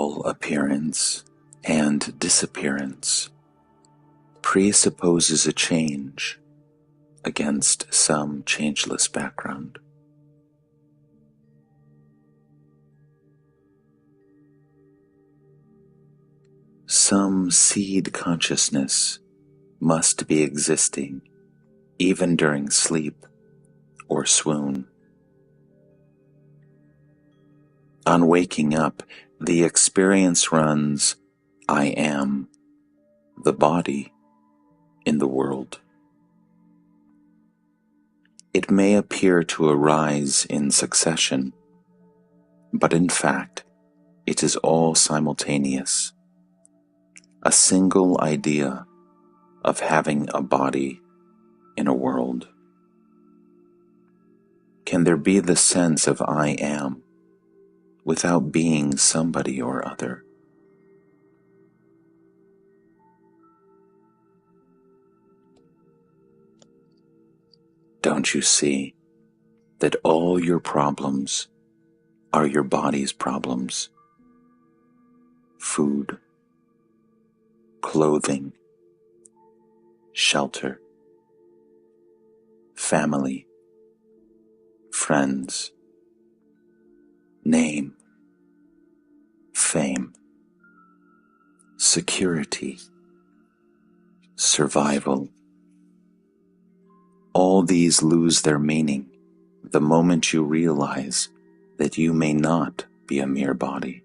All appearance and disappearance presupposes a change against some changeless background. Some seed consciousness must be existing even during sleep or swoon. On waking up, the experience runs, I am the body in the world. It may appear to arise in succession, but in fact, it is all simultaneous. A single idea of having a body in a world. Can there be the sense of I am without being somebody or other? Don't you see that all your problems are your body's problems? Food, clothing, shelter, family, friends, name, fame, security, survival. All these lose their meaning the moment you realize that you may not be a mere body.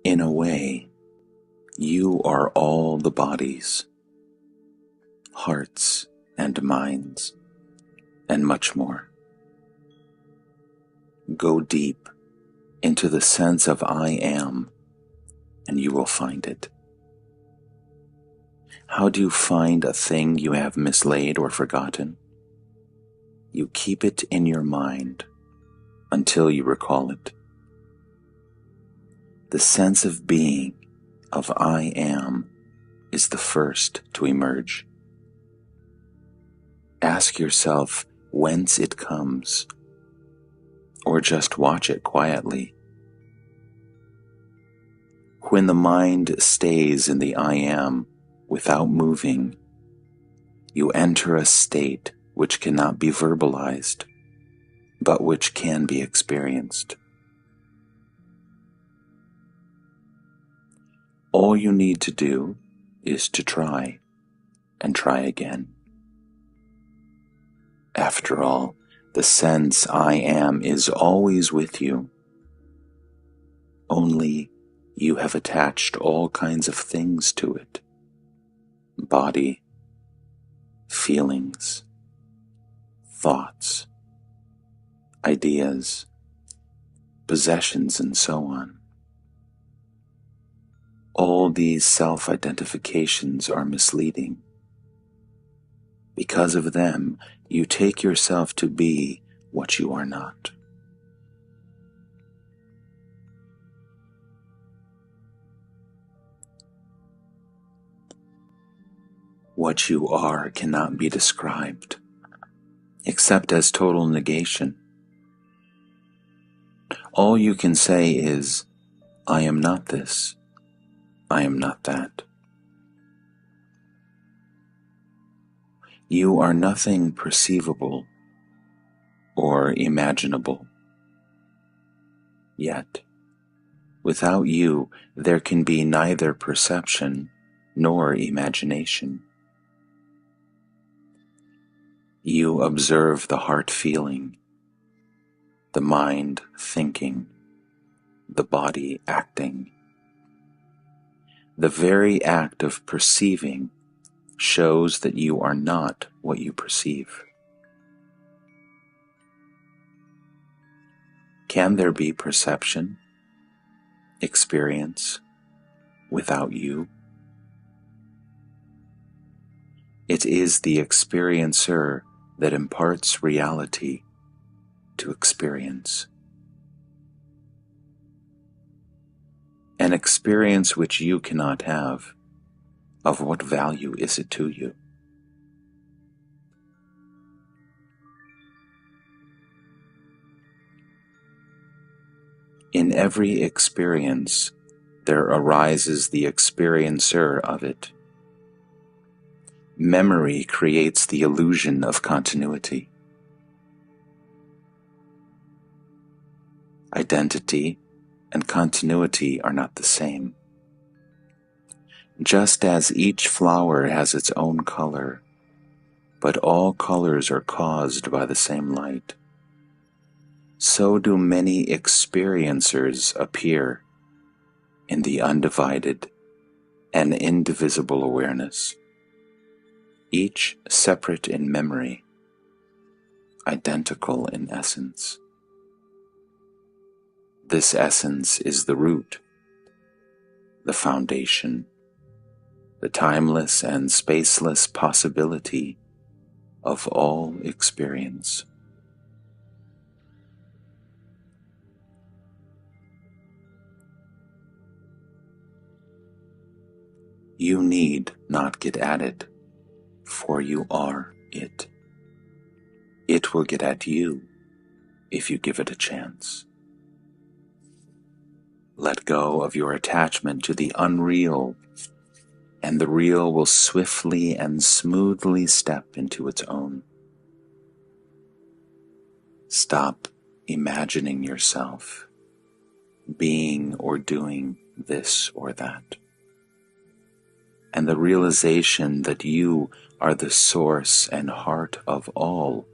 In a way, you are all the bodies, hearts and minds, and much more. Go deep into the sense of I am, and you will find it. How do you find a thing you have mislaid or forgotten? You keep it in your mind until you recall it. The sense of being, of I am, is the first to emerge. Ask yourself whence it comes, or just watch it quietly. When the mind stays in the I am without moving, you enter a state which cannot be verbalized, but which can be experienced. All you need to do is to try, and try again. After all, the sense I am is always with you. Only you have attached all kinds of things to it. Body, feelings, thoughts, ideas, possessions, and so on. All these self-identifications are misleading. Because of them, you take yourself to be what you are not. What you are cannot be described, except as total negation. All you can say is, I am not this, I am not that. You are nothing perceivable or imaginable. Yet, without you, there can be neither perception nor imagination. You observe the heart feeling, the mind thinking, the body acting. The very act of perceiving shows that you are not what you perceive. Can there be perception, experience, without you? It is the experiencer that imparts reality to experience. An experience which you cannot have Of what value is it to you? In every experience, there arises the experiencer of it. Memory creates the illusion of continuity. Identity and continuity are not the same. Just as each flower has its own color, but all colors are caused by the same light, so do many experiencers appear in the undivided and indivisible awareness, each separate in memory, identical in essence. This essence is the root, the foundation, the timeless and spaceless possibility of all experience. You need not get at it, for you are it. It will get at you if you give it a chance. Let go of your attachment to the unreal, and the real will swiftly and smoothly step into its own. Stop imagining yourself being or doing this or that, and the realization that you are the source and heart of all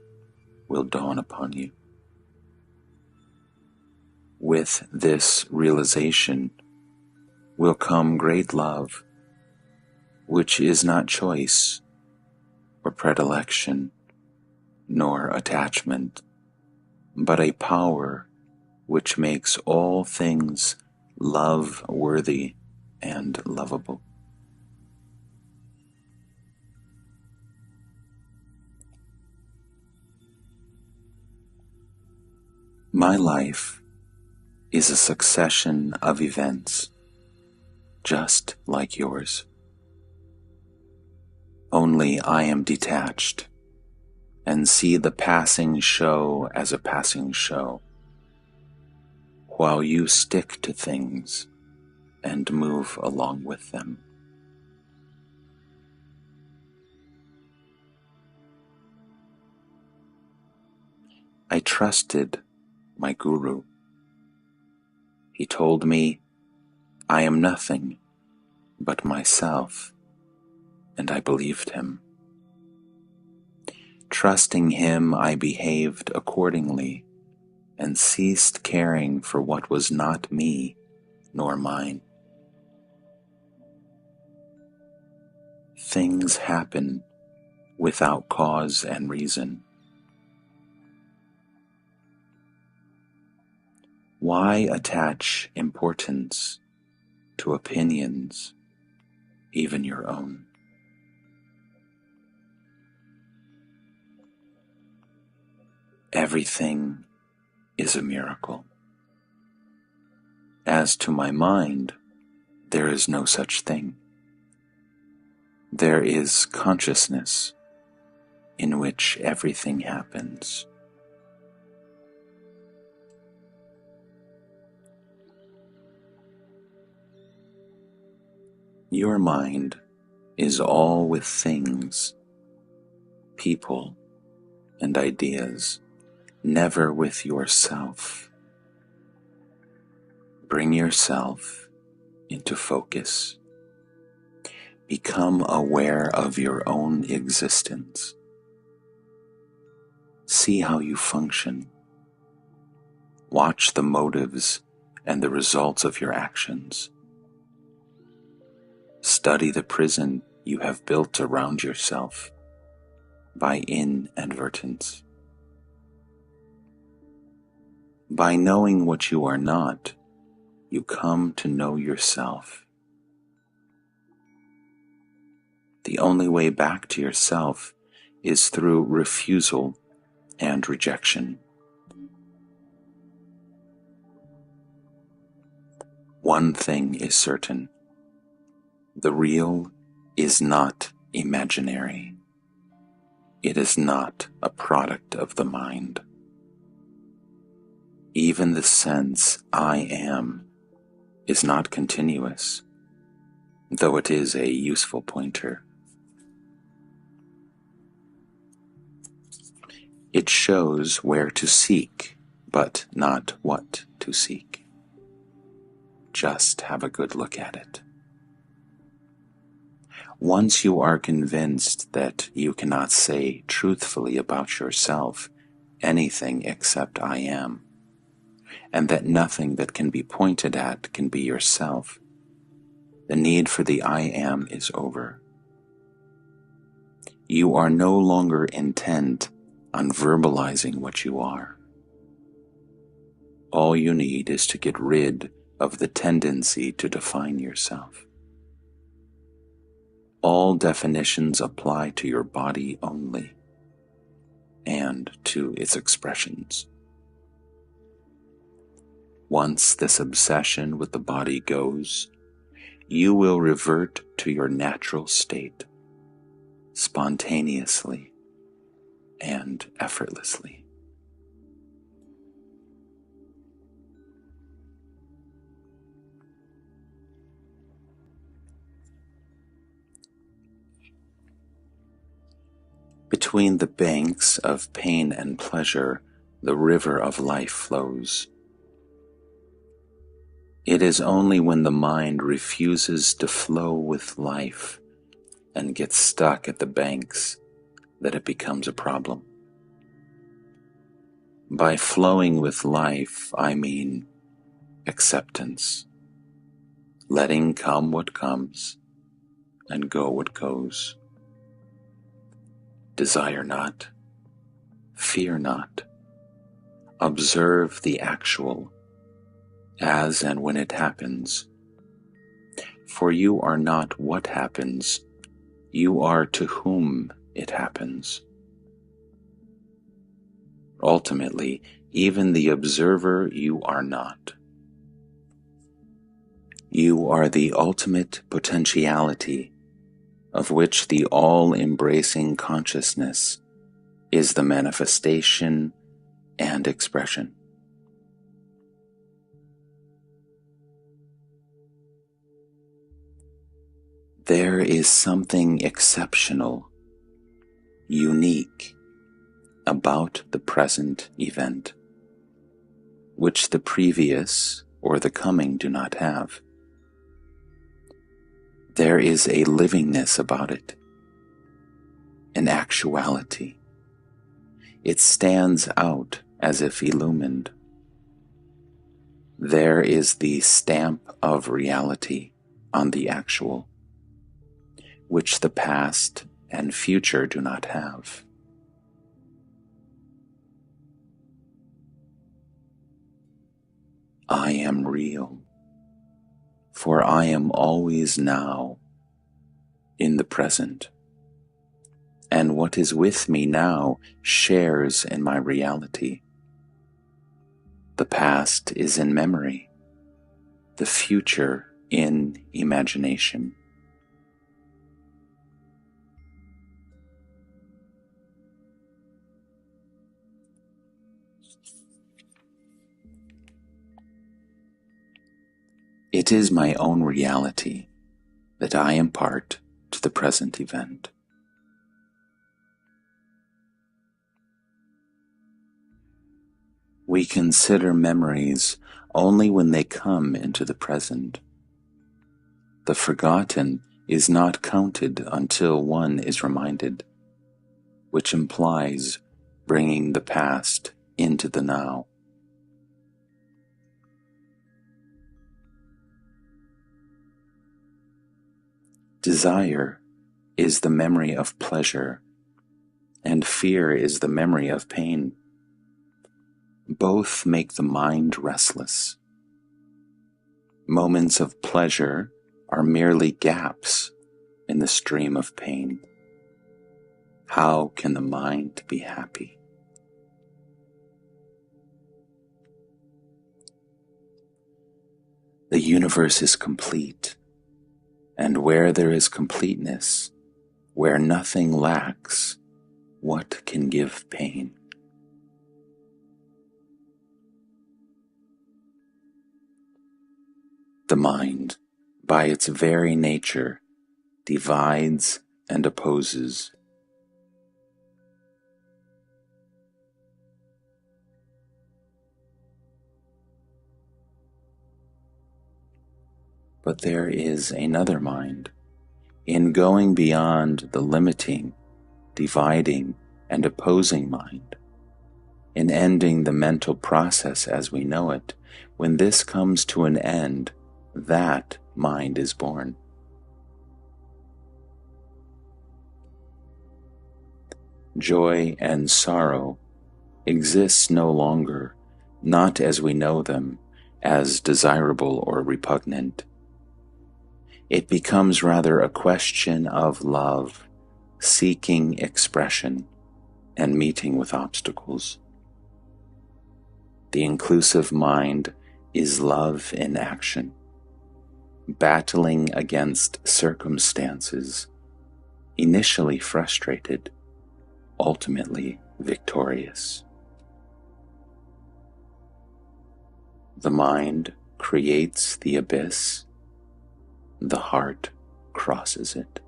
will dawn upon you. With this realization will come great love, which is not choice or predilection nor attachment, but a power which makes all things love-worthy and lovable. My life is a succession of events, just like yours. Only I am detached and see the passing show as a passing show, while you stick to things and move along with them. I trusted my guru. He told me I am nothing but myself, and I believed him. Trusting him, I behaved accordingly and ceased caring for what was not me nor mine. Things happen without cause and reason. Why attach importance to opinions, even your own? Everything is a miracle. As to my mind, there is no such thing. There is consciousness in which everything happens. Your mind is all with things, people, and ideas, never with yourself. Bring yourself into focus. Become aware of your own existence. See how you function. Watch the motives and the results of your actions. Study the prison you have built around yourself by inadvertence. By knowing what you are not, you come to know yourself. The only way back to yourself is through refusal and rejection. One thing is certain: the real is not imaginary. It is not a product of the mind. Even the sense I am is not continuous, though it is a useful pointer. It shows where to seek, but not what to seek. Just have a good look at it. Once you are convinced that you cannot say truthfully about yourself anything except I am, and that nothing that can be pointed at can be yourself, the need for the I am is over. You are no longer intent on verbalizing what you are. All you need is to get rid of the tendency to define yourself. All definitions apply to your body only, and to its expressions. Once this obsession with the body goes, you will revert to your natural state, spontaneously and effortlessly. Between the banks of pain and pleasure, the river of life flows. It is only when the mind refuses to flow with life and gets stuck at the banks that it becomes a problem. By flowing with life, I mean acceptance, letting come what comes and go what goes. Desire not, fear not, observe the actual as and when it happens. For you are not what happens, you are to whom it happens. Ultimately, even the observer you are not. You are the ultimate potentiality, of which the all-embracing consciousness is the manifestation and expression. There is something exceptional, unique about the present event, which the previous or the coming do not have. There is a livingness about it, an actuality. It stands out as if illumined. There is the stamp of reality on the actual, which the past and future do not have. I am real, for I am always now in the present, and what is with me now shares in my reality. The past is in memory, the future in imagination. It is my own reality that I impart to the present event. We consider memories only when they come into the present. The forgotten is not counted until one is reminded, which implies bringing the past into the now. Desire is the memory of pleasure, and fear is the memory of pain. Both make the mind restless. Moments of pleasure are merely gaps in the stream of pain. How can the mind be happy? The universe is complete, And where there is completeness, where nothing lacks, what can give pain? The mind, by its very nature, divides and opposes. But there is another mind. In going beyond the limiting, dividing, and opposing mind, in ending the mental process as we know it, when this comes to an end, that mind is born. Joy and sorrow exist no longer, not as we know them, as desirable or repugnant. It becomes rather a question of love, seeking expression, and meeting with obstacles. The inclusive mind is love in action, battling against circumstances, initially frustrated, ultimately victorious. The mind creates the abyss, the heart crosses it.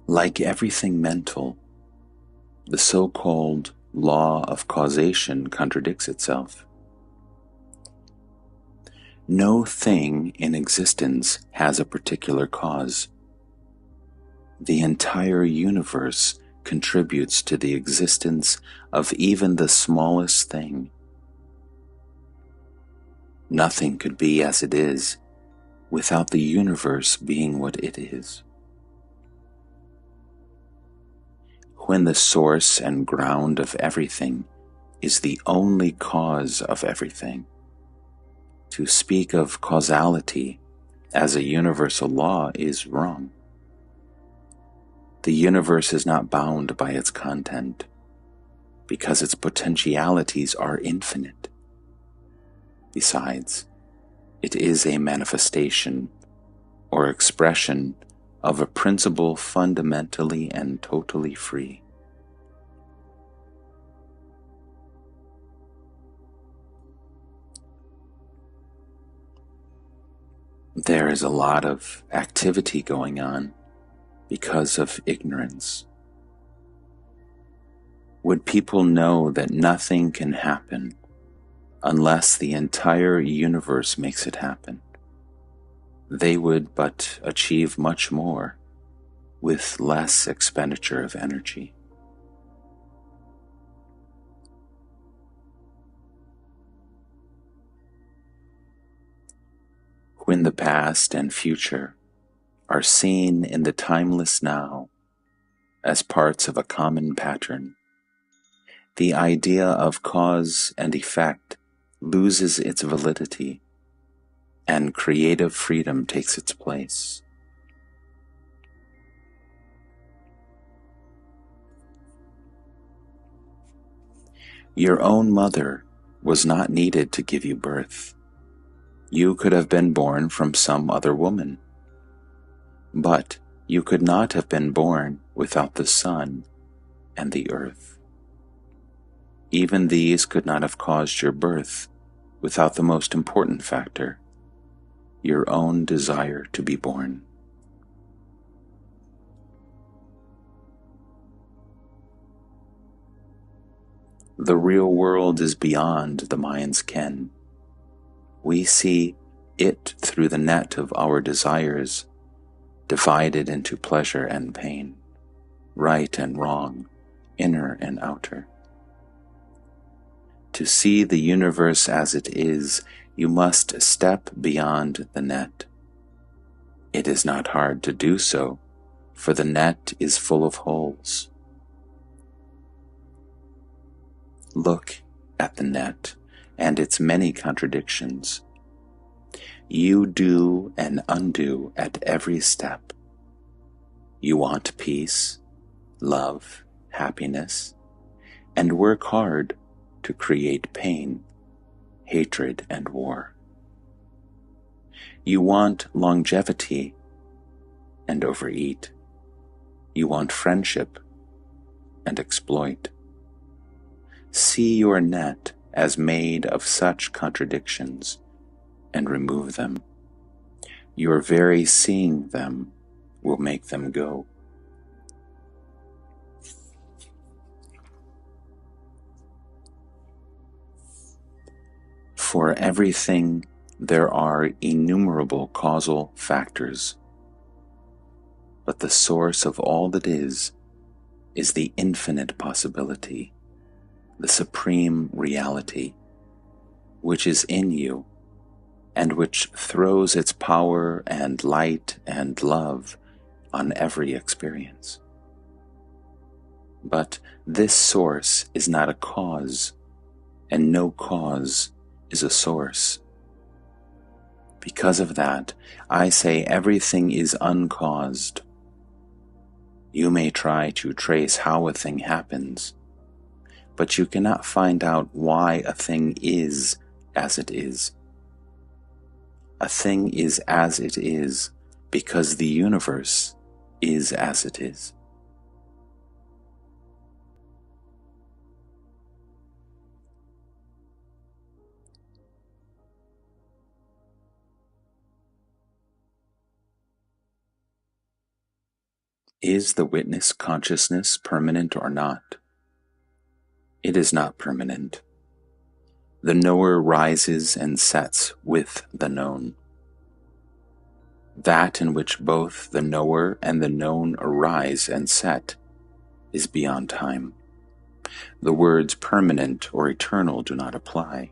Like everything mental, the so-called law of causation contradicts itself. No thing in existence has a particular cause. The entire universe contributes to the existence of even the smallest thing. Nothing could be as it is without the universe being what it is. When the source and ground of everything is the only cause of everything, to speak of causality as a universal law is wrong. The universe is not bound by its content, because its potentialities are infinite. Besides, it is a manifestation or expression of a principle fundamentally and totally free. There is a lot of activity going on because of ignorance. Would people know that nothing can happen unless the entire universe makes it happen, they would but achieve much more with less expenditure of energy. When the past and future are seen in the timeless now as parts of a common pattern, the idea of cause and effect loses its validity, and creative freedom takes its place. Your own mother was not needed to give you birth. You could have been born from some other woman. But you could not have been born without the sun and the earth. Even these could not have caused your birth without the most important factor, your own desire to be born. The real world is beyond the mind's ken. We see it through the net of our desires, divided into pleasure and pain, right and wrong, inner and outer. To see the universe as it is, you must step beyond the net. It is not hard to do so, for the net is full of holes. Look at the net and its many contradictions. You do and undo at every step. You want peace, love, happiness, and work hard to create pain, hatred, and war. You want longevity and overeat. You want friendship and exploit. See your net as made of such contradictions and remove them. Your very seeing them will make them go. For everything there are innumerable causal factors, but the source of all that is the infinite possibility, the supreme reality, which is in you and which throws its power and light and love on every experience. But this source is not a cause, and no cause is a source. Because of that, I say everything is uncaused. You may try to trace how a thing happens, but you cannot find out why a thing is as it is. A thing is as it is because the universe is as it is. Is the witness consciousness permanent or not? It is not permanent. The knower rises and sets with the known. That in which both the knower and the known arise and set is beyond time. The words permanent or eternal do not apply.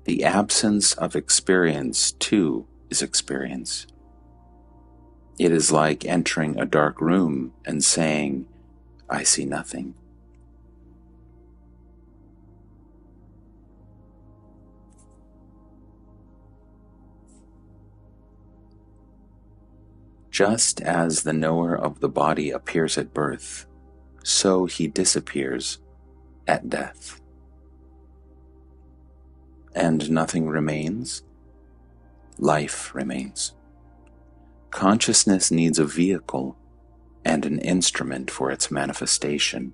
The absence of experience, too, is experience. It is like entering a dark room and saying, "I see nothing." Just as the knower of the body appears at birth, so he disappears at death. And nothing remains? Life remains. Consciousness needs a vehicle and an instrument for its manifestation.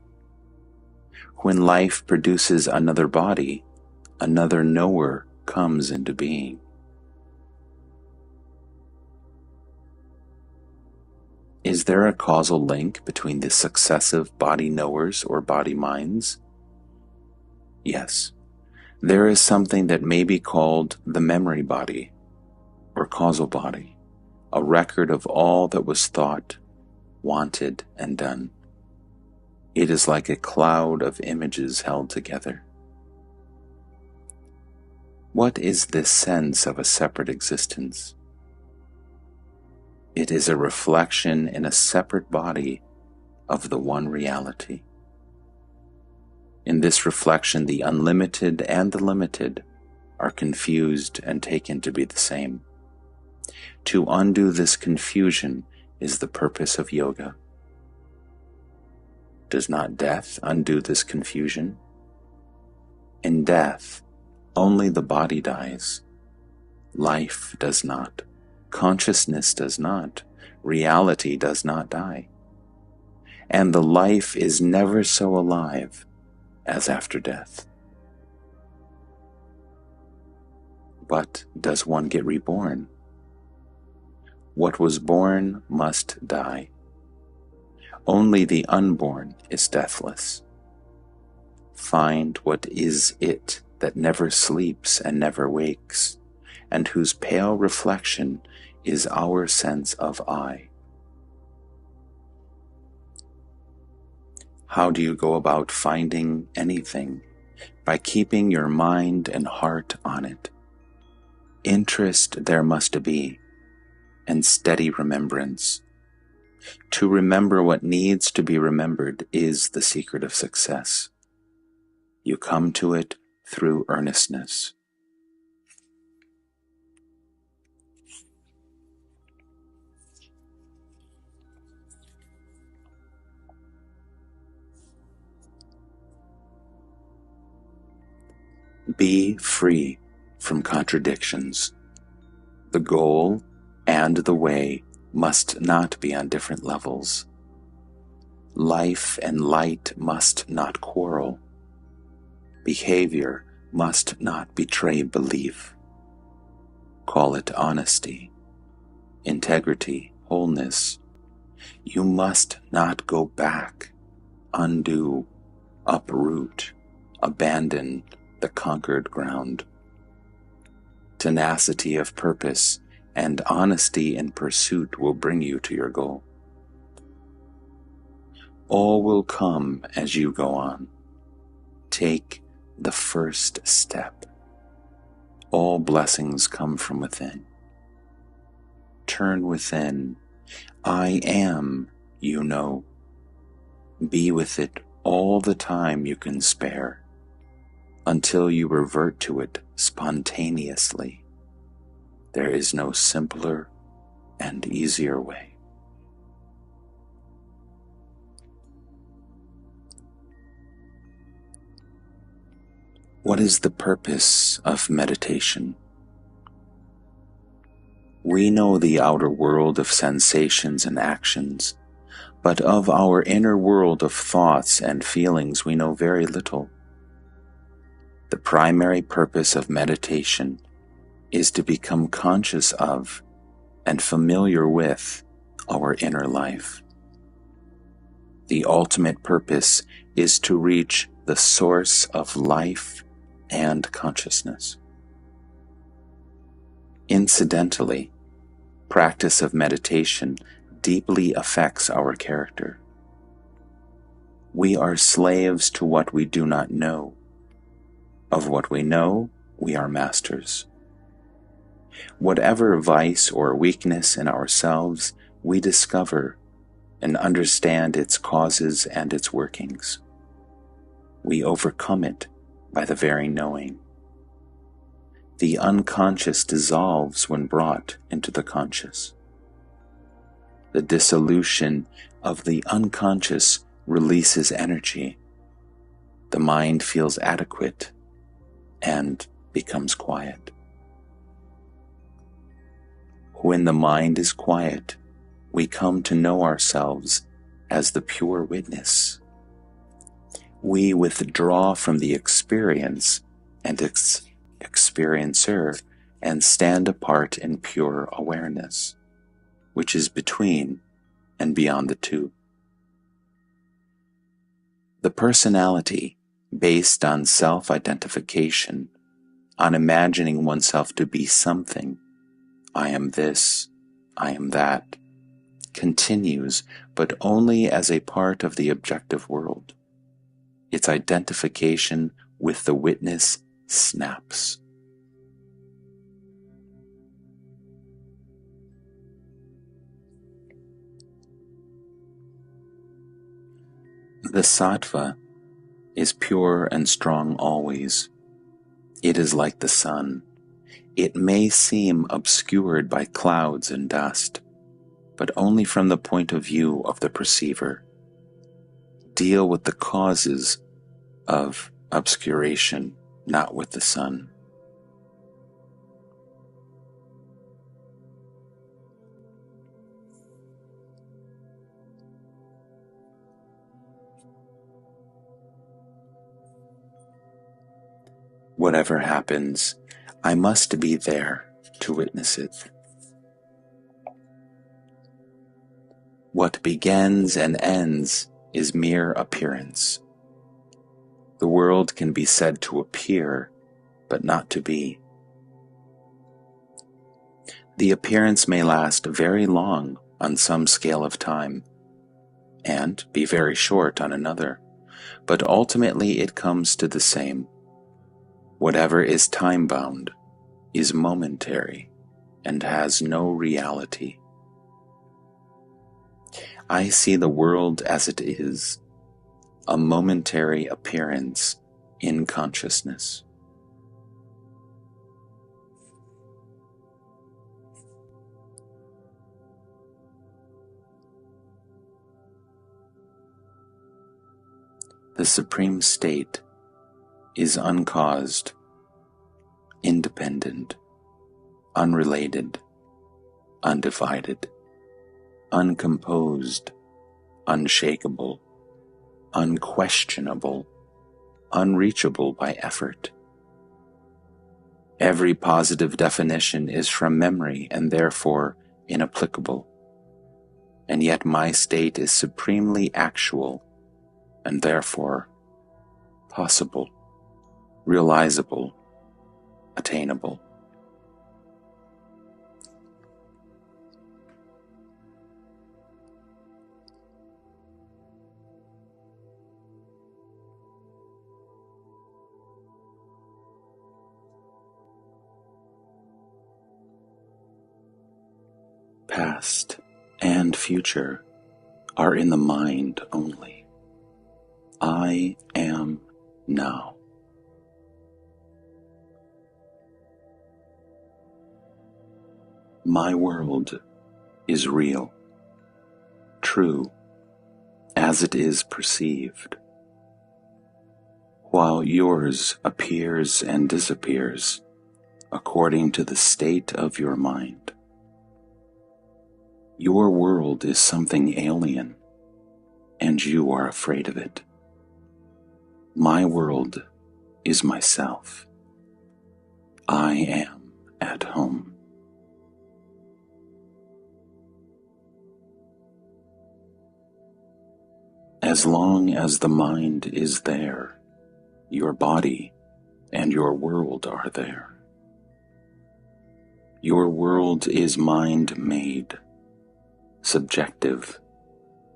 When life produces another body, another knower comes into being. Is there a causal link between the successive body knowers or body minds? Yes. There is something that may be called the memory body or causal body, a record of all that was thought, wanted, and done. It is like a cloud of images held together. What is this sense of a separate existence? It is a reflection in a separate body of the one reality. In this reflection, the unlimited and the limited are confused and taken to be the same. To undo this confusion is the purpose of yoga. Does not death undo this confusion? In death, only the body dies. Life does not. Consciousness does not. Reality does not die. And the life is never so alive as after death. But does one get reborn? What was born must die. Only the unborn is deathless. Find what is it that never sleeps and never wakes, and whose pale reflection is our sense of I. How do you go about finding anything? By keeping your mind and heart on it. Interest there must be, and steady remembrance. To remember what needs to be remembered is the secret of success. You come to it through earnestness. Be free from contradictions. The goal and the way must not be on different levels. Life and light must not quarrel. Behavior must not betray belief. Call it honesty, integrity, wholeness. You must not go back, undo, uproot, abandon the conquered ground. Tenacity of purpose and honesty in pursuit will bring you to your goal. All will come as you go on. Take the first step. All blessings come from within. Turn within. I am, you know. Be with it all the time you can spare, until you revert to it spontaneously. There is no simpler and easier way. What is the purpose of meditation? We know the outer world of sensations and actions, but of our inner world of thoughts and feelings we know very little. The primary purpose of meditation is to become conscious of and familiar with our inner life. The ultimate purpose is to reach the source of life and consciousness. Incidentally, practice of meditation deeply affects our character. We are slaves to what we do not know. Of what we know, we are masters. Whatever vice or weakness in ourselves we discover and understand its causes and its workings, we overcome it by the very knowing. The unconscious dissolves when brought into the conscious. The dissolution of the unconscious releases energy. The mind feels adequate and becomes quiet. When the mind is quiet, we come to know ourselves as the pure witness. We withdraw from the experience and experiencer and stand apart in pure awareness, which is between and beyond the two. The personality, based on self-identification, on imagining oneself to be something, I am this, I am that, continues, but only as a part of the objective world. Its identification with the witness snaps. The sattva is pure and strong always. It is like the sun. It may seem obscured by clouds and dust, but only from the point of view of the perceiver. Deal with the causes of obscuration, not with the sun. Whatever happens, I must be there to witness it. What begins and ends is mere appearance. The world can be said to appear, but not to be. The appearance may last very long on some scale of time, and be very short on another, but ultimately it comes to the same. Whatever is time-bound is momentary and has no reality. I see the world as it is, a momentary appearance in consciousness. The supreme state is uncaused independent, unrelated, undivided, uncomposed, unshakable, unquestionable, unreachable by effort. Every positive definition is from memory and therefore inapplicable, and yet my state is supremely actual and therefore possible, realizable, attainable. Past and future are in the mind only. I am now. My world is real, true, as it is perceived, while yours appears and disappears according to the state of your mind. Your world is something alien, and you are afraid of it. My world is myself. I am at home. As long as the mind is there, your body and your world are there. Your world is mind-made, subjective,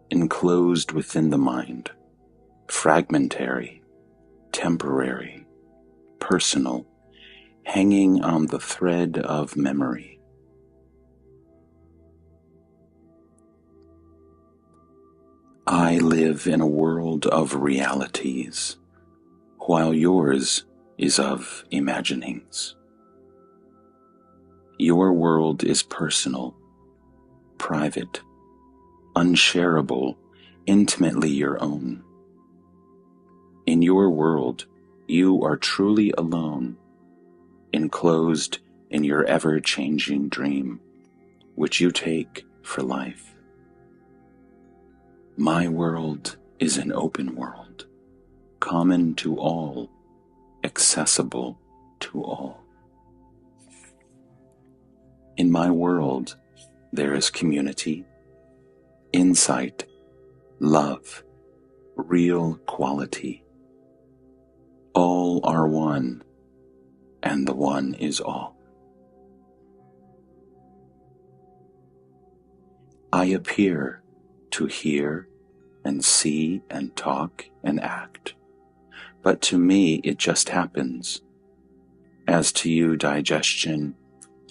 enclosed within the mind, fragmentary, temporary, personal, hanging on the thread of memory. I live in a world of realities, while yours is of imaginings. Your world is personal, private, unshareable, intimately your own. In your world, you are truly alone, enclosed in your ever-changing dream, which you take for life. My world is an open world, common to all, accessible to all. In my world, there is community, insight, love, real quality. All are one, and the one is all. I appear to hear and see and talk and act, but to me it just happens, as to you digestion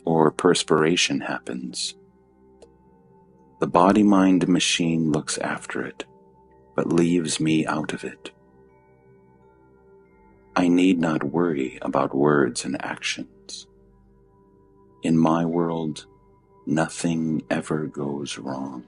or perspiration happens. The body-mind machine looks after it, but leaves me out of it. I need not worry about words and actions. In my world, nothing ever goes wrong.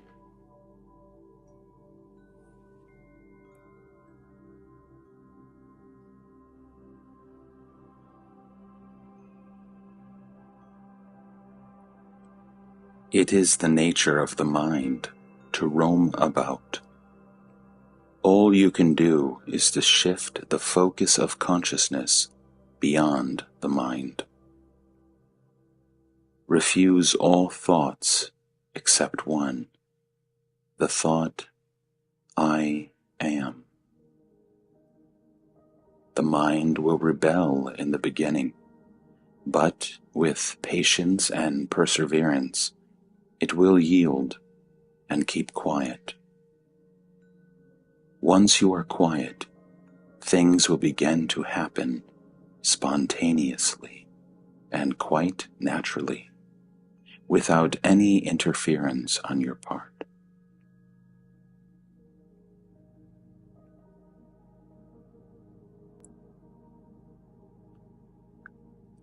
It is the nature of the mind to roam about. All you can do is to shift the focus of consciousness beyond the mind. Refuse all thoughts except one, the thought, I am. The mind will rebel in the beginning, but with patience and perseverance, it will yield and keep quiet. Once you are quiet, things will begin to happen spontaneously and quite naturally, without any interference on your part.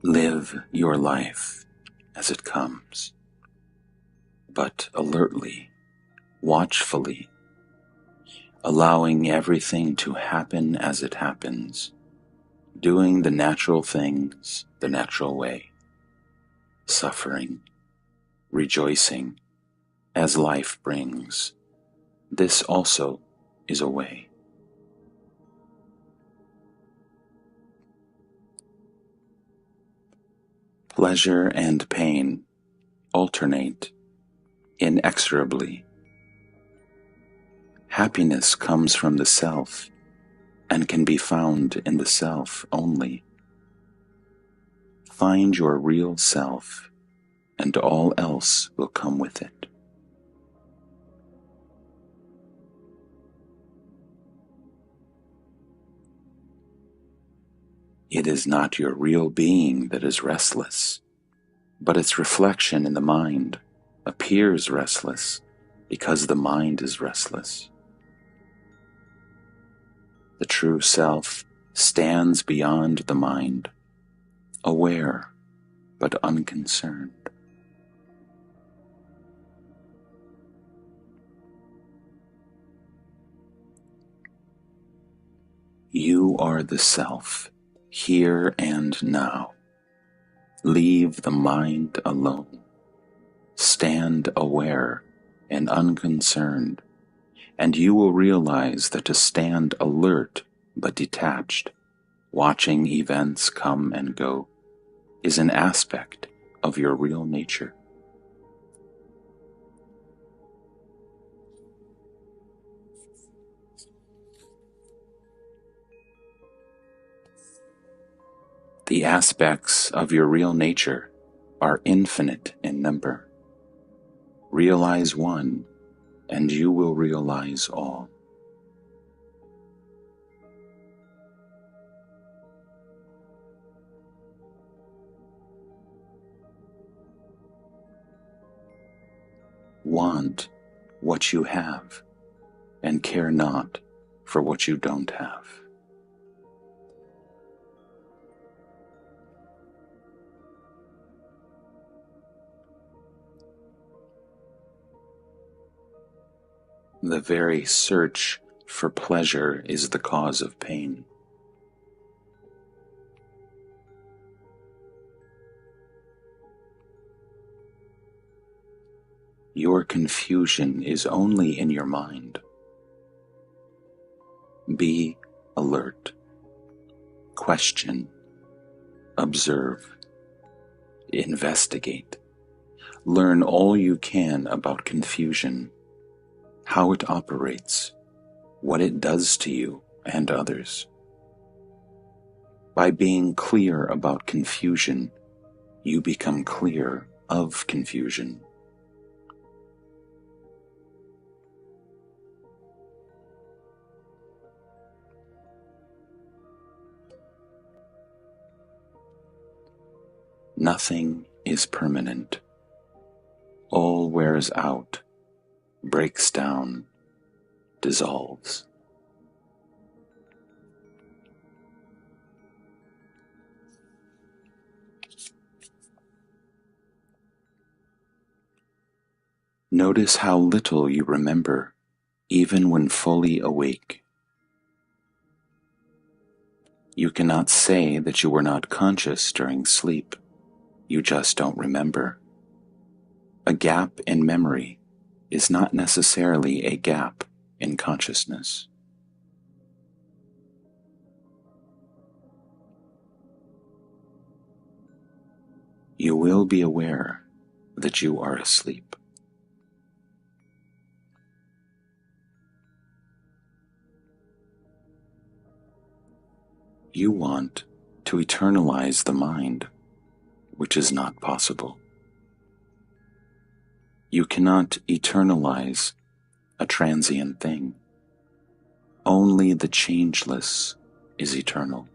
Live your life as it comes, but alertly, watchfully, allowing everything to happen as it happens, doing the natural things the natural way, suffering, rejoicing, as life brings. This also is a way. Pleasure and pain alternate inexorably. Happiness comes from the self and can be found in the self only. Find your real self, and all else will come with it. It is not your real being that is restless, but its reflection in the mind appears restless because the mind is restless. The true self stands beyond the mind, aware but unconcerned. You are the self, here and now. Leave the mind alone. Stand aware and unconcerned, and you will realize that to stand alert but detached, watching events come and go, is an aspect of your real nature. The aspects of your real nature are infinite in number. Realize one, and you will realize all. Want what you have, and care not for what you don't have. The very search for pleasure is the cause of pain. Your confusion is only in your mind. Be alert. Question. Observe. Investigate. Learn all you can about confusion, how it operates, what it does to you and others. By being clear about confusion, you become clear of confusion. Nothing is permanent. All wears out, breaks down, dissolves. Notice how little you remember, even when fully awake. You cannot say that you were not conscious during sleep. You just don't remember. A gap in memory is not necessarily a gap in consciousness. You will be aware that you are asleep. You want to eternalize the mind, which is not possible. You cannot eternalize a transient thing. Only the changeless is eternal.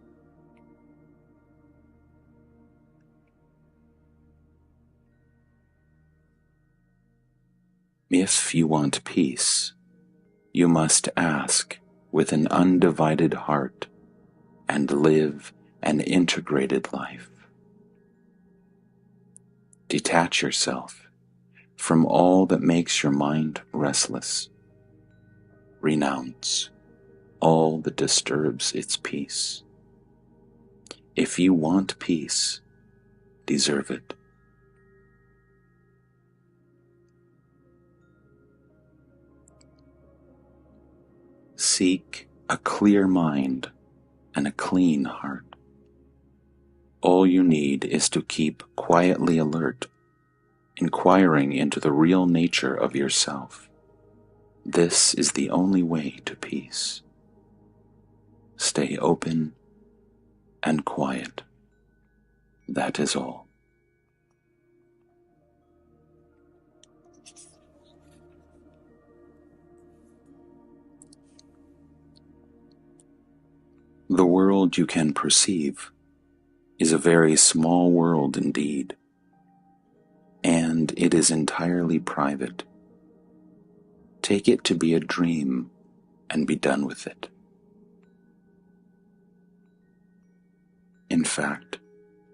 If you want peace, you must ask with an undivided heart and live an integrated life. Detach yourself from all that makes your mind restless. Renounce all that disturbs its peace. If you want peace, deserve it. Seek a clear mind and a clean heart. All you need is to keep quietly alert, inquiring into the real nature of yourself. This is the only way to peace. Stay open and quiet. That is all. The world you can perceive is a very small world indeed, and it is entirely private. Take it to be a dream and be done with it. In fact,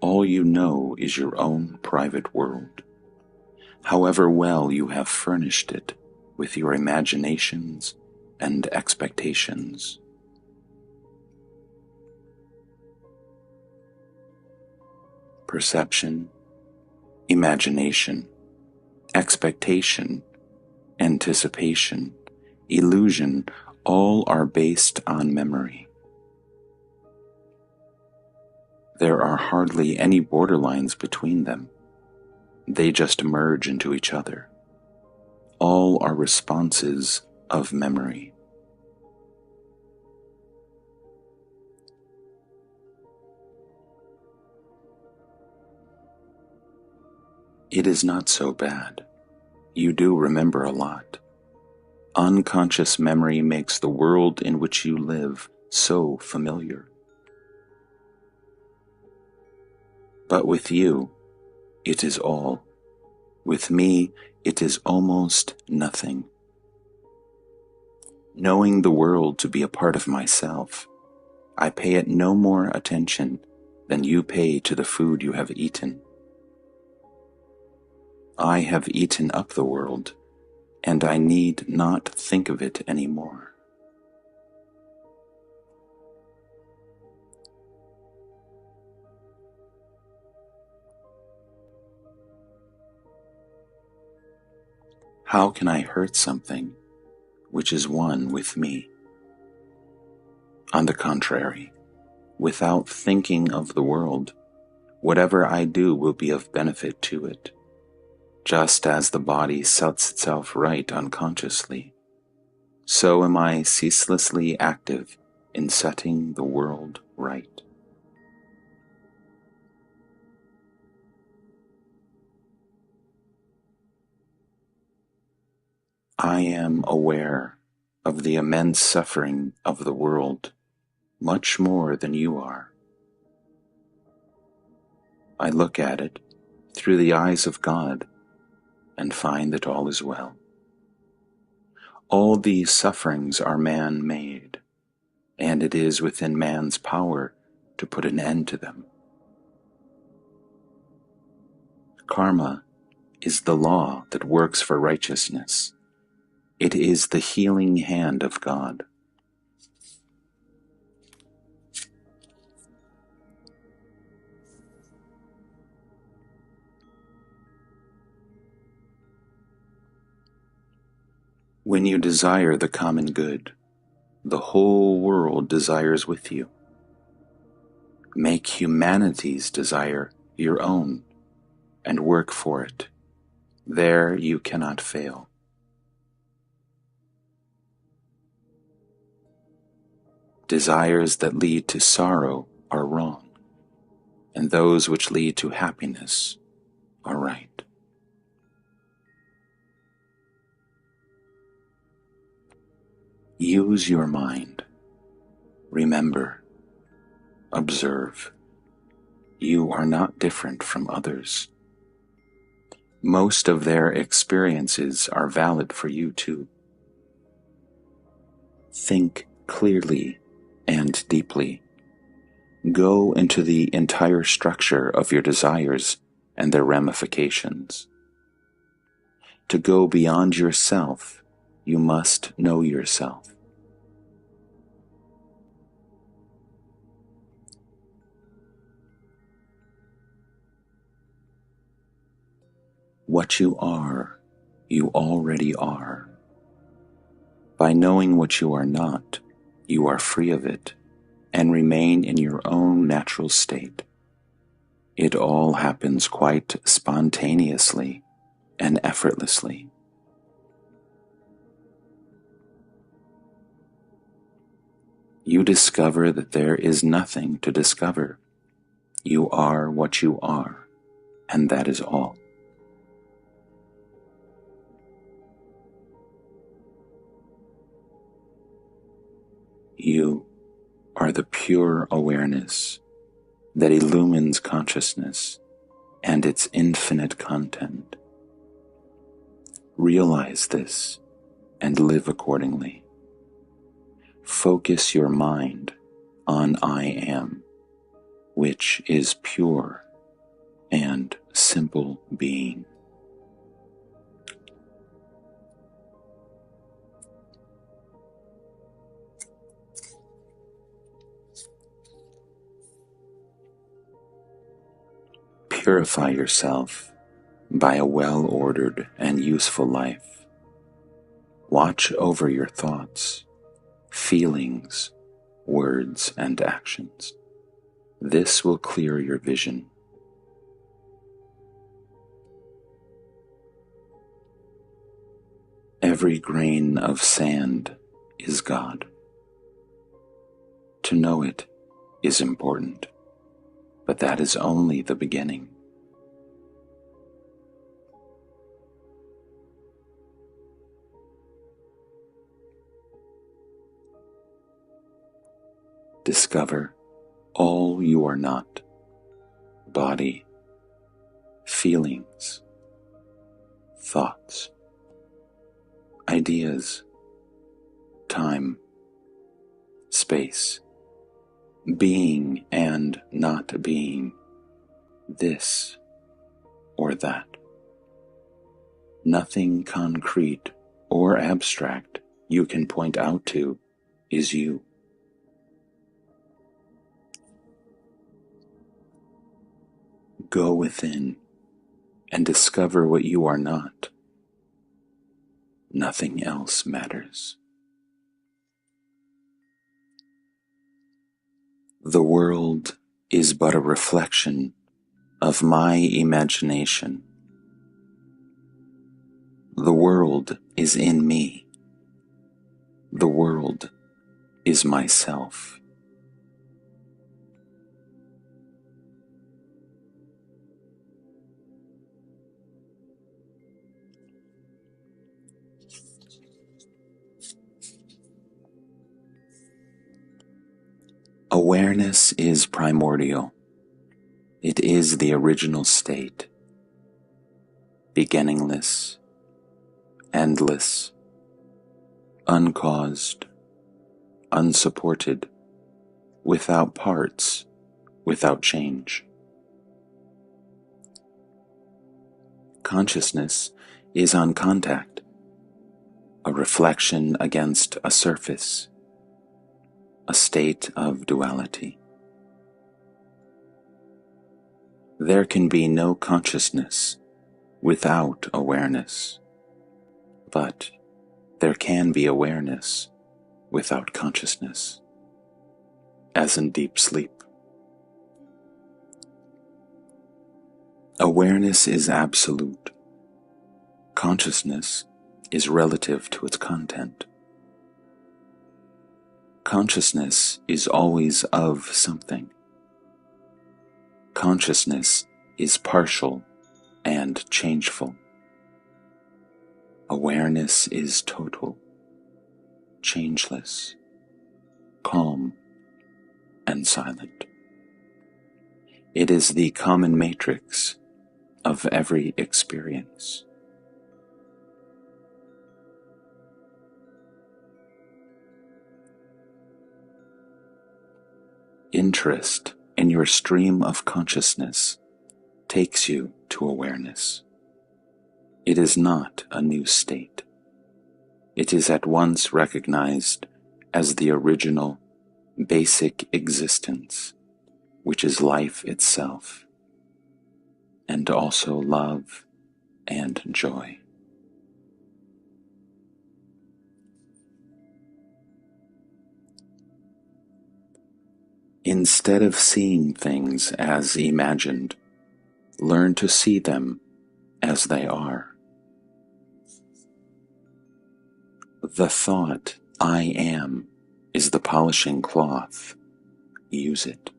all you know is your own private world, however well you have furnished it with your imaginations and expectations. Perception, imagination, expectation, anticipation, illusion, all are based on memory. There are hardly any borderlines between them. They just merge into each other. All are responses of memory. It is not so bad. You do remember a lot. Unconscious memory makes the world in which you live so familiar. But with you, it is all. With me, it is almost nothing. Knowing the world to be a part of myself, I pay it no more attention than you pay to the food you have eaten. I have eaten up the world, and I need not think of it anymore. How can I hurt something which is one with me? On the contrary, without thinking of the world, whatever I do will be of benefit to it, just as the body sets itself right unconsciously. So am I ceaselessly active in setting the world right. I am aware of the immense suffering of the world much more than you are. I look at it through the eyes of God and find that all is well. All these sufferings are man-made, and it is within man's power to put an end to them. Karma is the law that works for righteousness. It is the healing hand of God. When you desire the common good, the whole world desires with you. Make humanity's desire your own and work for it. There you cannot fail. Desires that lead to sorrow are wrong, and those which lead to happiness are right. Use your mind. Remember. Observe. You are not different from others. Most of their experiences are valid for you too. Think clearly and deeply. Go into the entire structure of your desires and their ramifications. To go beyond yourself, you must know yourself. What you already are. By knowing what you are not, you are free of it and remain in your own natural state. It all happens quite spontaneously and effortlessly. You discover that there is nothing to discover. You are what you are, and that is all. You are the pure awareness that illumines consciousness and its infinite content. Realize this and live accordingly. Focus your mind on I am, which is pure and simple being. Purify yourself by a well-ordered and useful life. Watch over your thoughts, feelings, words, and actions. This will clear your vision. Every grain of sand is God. To know it is important, but that is only the beginning. Discover all you are not: body, feelings, thoughts, ideas, time, space, being and not being, this or that. Nothing concrete or abstract you can point out to is you. Go within and discover what you are not. Nothing else matters. The world is but a reflection of my imagination. The world is in me. The world is myself. Awareness is primordial. It is the original state, beginningless, endless, uncaused, unsupported, without parts, without change. Consciousness is on contact, a reflection against a surface, a state of duality. There can be no consciousness without awareness, but there can be awareness without consciousness, as in deep sleep. Awareness is absolute. Consciousness is relative to its content. Consciousness is always of something. Consciousness is partial and changeful. Awareness is total, changeless, calm, and silent. It is the common matrix of every experience. Interest in your stream of consciousness takes you to awareness. It is not a new state. It is at once recognized as the original, basic existence, which is life itself, and also love and joy. Instead of seeing things as imagined, learn to see them as they are. The thought, I am, is the polishing cloth. Use it.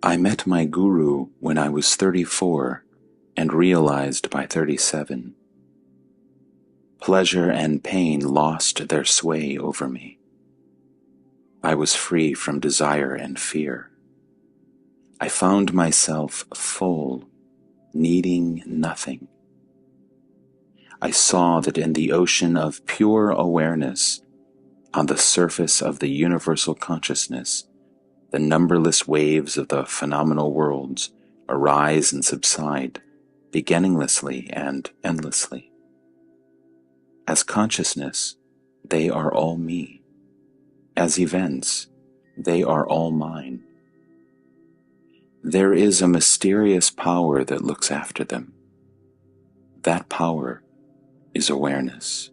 I met my guru when I was 34 and realized by 37. Pleasure and pain lost their sway over me. I was free from desire and fear. I found myself full, needing nothing. I saw that in the ocean of pure awareness, on the surface of the universal consciousness, the numberless waves of the phenomenal worlds arise and subside, beginninglessly and endlessly. As consciousness, they are all me. As events, they are all mine. There is a mysterious power that looks after them. That power is awareness,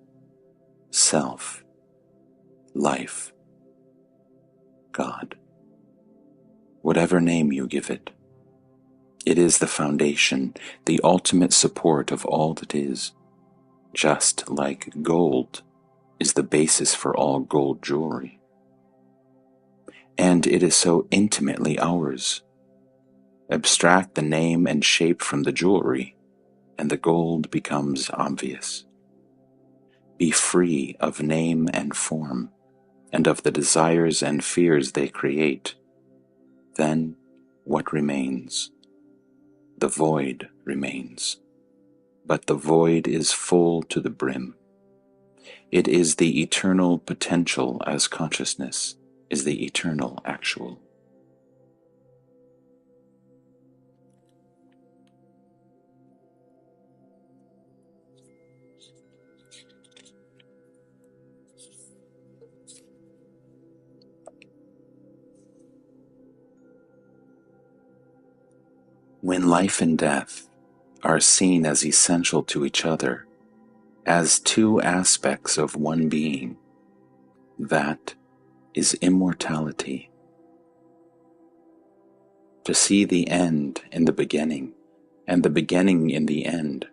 self, life, God. Whatever name you give it, it is the foundation, the ultimate support of all that is, just like gold is the basis for all gold jewelry. And it is so intimately ours. Abstract the name and shape from the jewelry, and the gold becomes obvious. Be free of name and form, and of the desires and fears they create. Then what remains? The void remains. But the void is full to the brim. It is the eternal potential as consciousness is the eternal actual. When life and death are seen as essential to each other, as two aspects of one being, that is immortality. To see the end in the beginning, and the beginning in the end,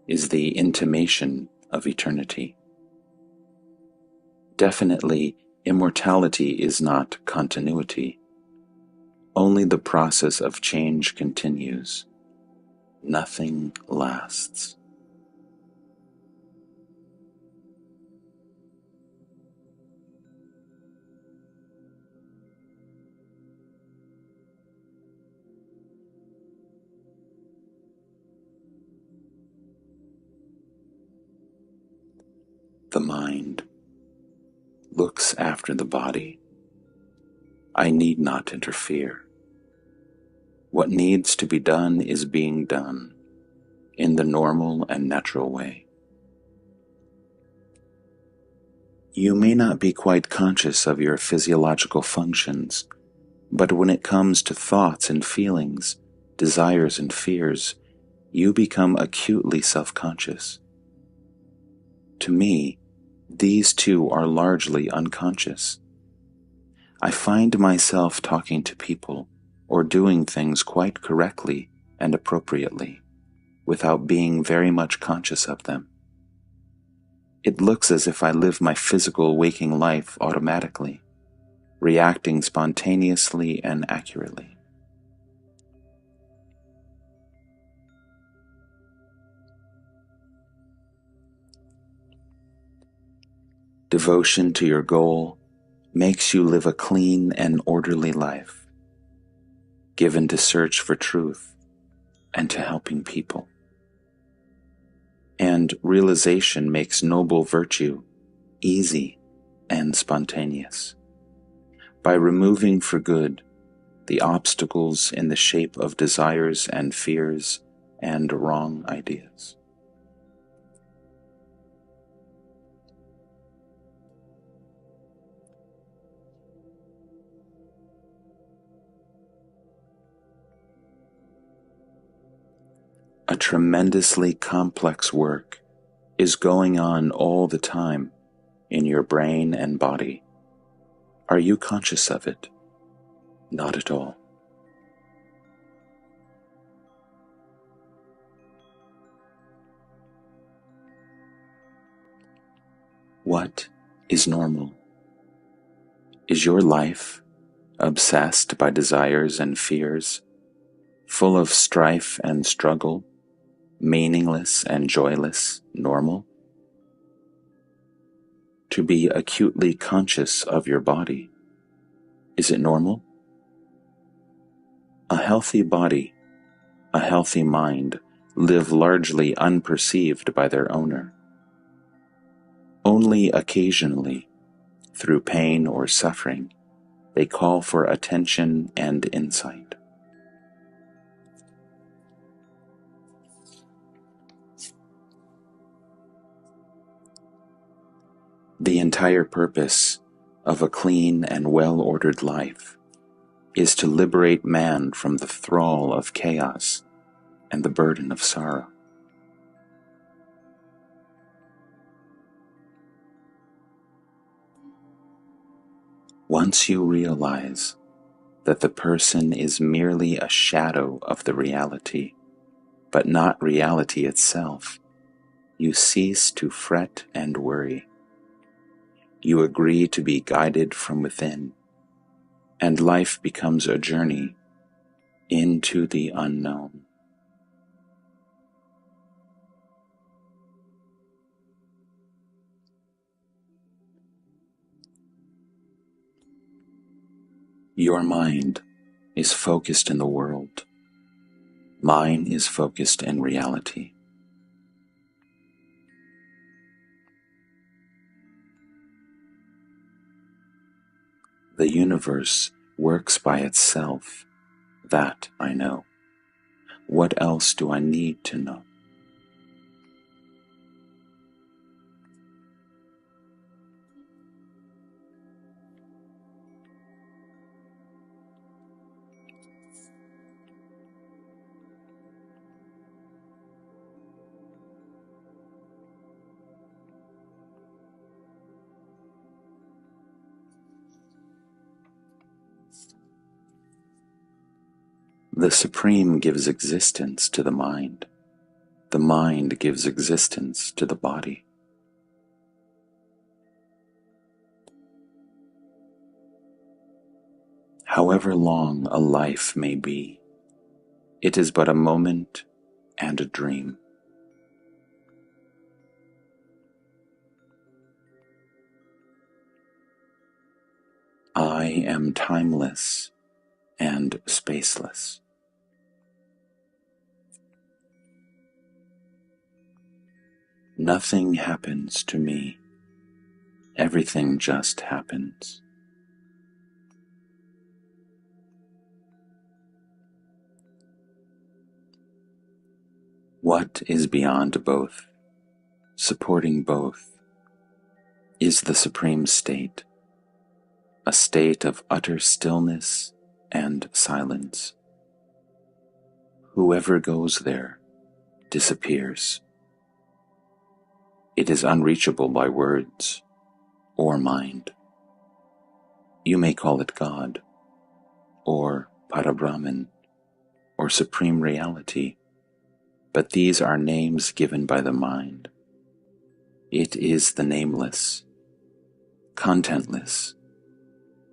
is the intimation of eternity. Definitely, immortality is not continuity. Only the process of change continues. Nothing lasts. The mind looks after the body. I need not interfere. What needs to be done is being done in the normal and natural way. You may not be quite conscious of your physiological functions, but when it comes to thoughts and feelings, desires and fears, you become acutely self-conscious. To me, these two are largely unconscious. I find myself talking to people or doing things quite correctly and appropriately, without being very much conscious of them. It looks as if I live my physical waking life automatically, reacting spontaneously and accurately. Devotion to your goal makes you live a clean and orderly life, given to search for truth and to helping people. And realization makes noble virtue easy and spontaneous, by removing for good the obstacles in the shape of desires and fears and wrong ideas. tremendously complex work is going on all the time in your brain and body. Are you conscious of it? Not at all. What is normal? Is your life obsessed by desires and fears, full of strife and struggle, meaningless and joyless, normal? To be acutely conscious of your body, is it normal? A healthy body, a healthy mind live largely unperceived by their owner. Only occasionally, through pain or suffering, they call for attention and insight. The entire purpose of a clean and well-ordered life is to liberate man from the thrall of chaos and the burden of sorrow. Once you realize that the person is merely a shadow of the reality, but not reality itself, you cease to fret and worry. You agree to be guided from within, and life becomes a journey into the unknown. Your mind is focused in the world. Mine is focused in reality. The universe works by itself. That I know. What else do I need to know? The Supreme gives existence to the mind. The mind gives existence to the body. However long a life may be, it is but a moment and a dream. I am timeless and spaceless. Nothing happens to me. Everything just happens. What is beyond both, supporting both, is the supreme state, a state of utter stillness and silence. Whoever goes there disappears. It is unreachable by words or mind. You may call it God, or Parabrahman, or Supreme Reality, but these are names given by the mind. It is the nameless, contentless,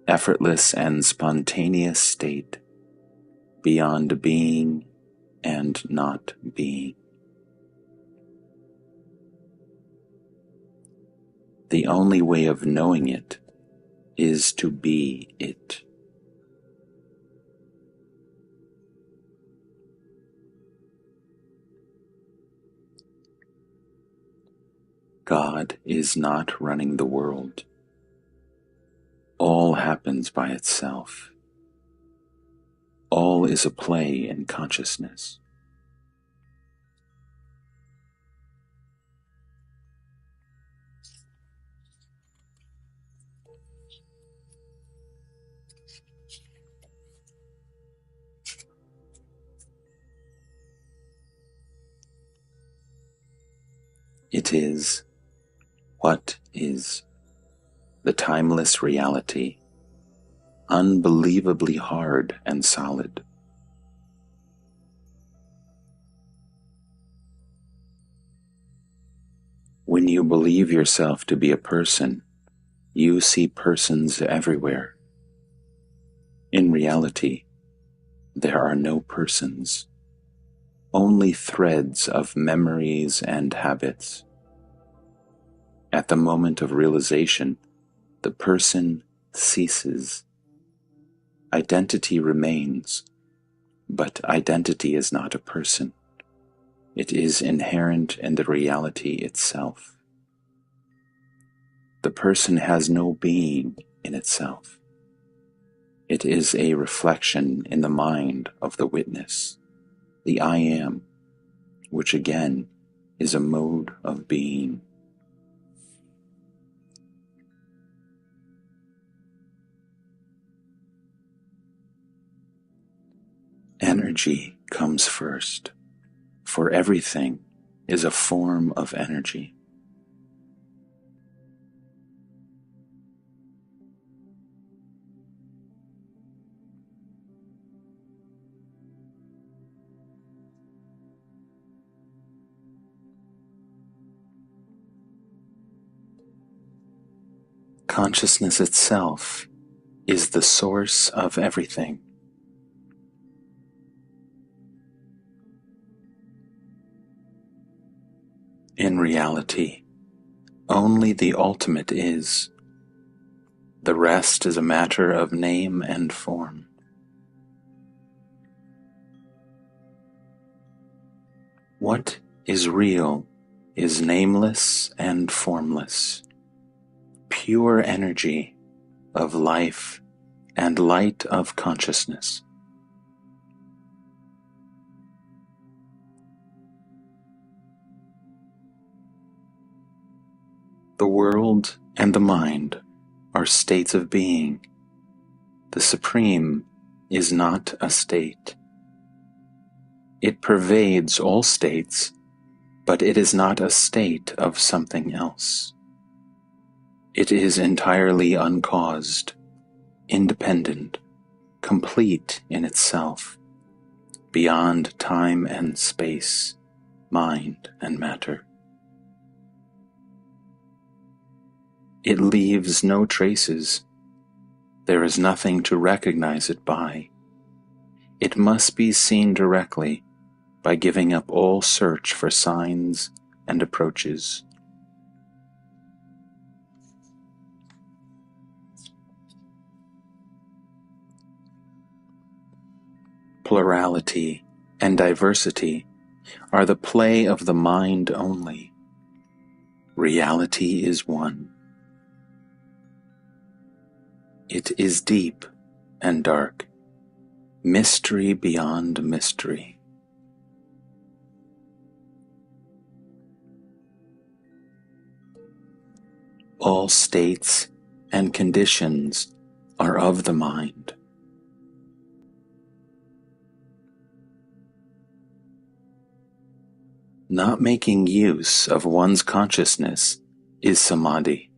effortless and spontaneous state beyond being and not being. The only way of knowing it is to be it. God is not running the world. All happens by itself. All is a play in consciousness. It is what is, the timeless reality, unbelievably hard and solid. When you believe yourself to be a person, you see persons everywhere. In reality, there are no persons, only threads of memories and habits. At the moment of realization, the person ceases. Identity remains, but identity is not a person. It is inherent in the reality itself. The person has no being in itself. It is a reflection in the mind of the witness, the I am, which again is a mode of being. Energy comes first, for everything is a form of energy. Consciousness itself is the source of everything. In reality, only the ultimate is. The rest is a matter of name and form. What is real is nameless and formless, pure energy of life and light of consciousness. The world and the mind are states of being. The Supreme is not a state. It pervades all states, but it is not a state of something else. It is entirely uncaused, independent, complete in itself, beyond time and space, mind and matter. It leaves no traces. There is nothing to recognize it by. It must be seen directly by giving up all search for signs and approaches. Plurality and diversity are the play of the mind only. Reality is one. It is deep and dark, mystery beyond mystery. All states and conditions are of the mind. Not making use of one's consciousness is samadhi.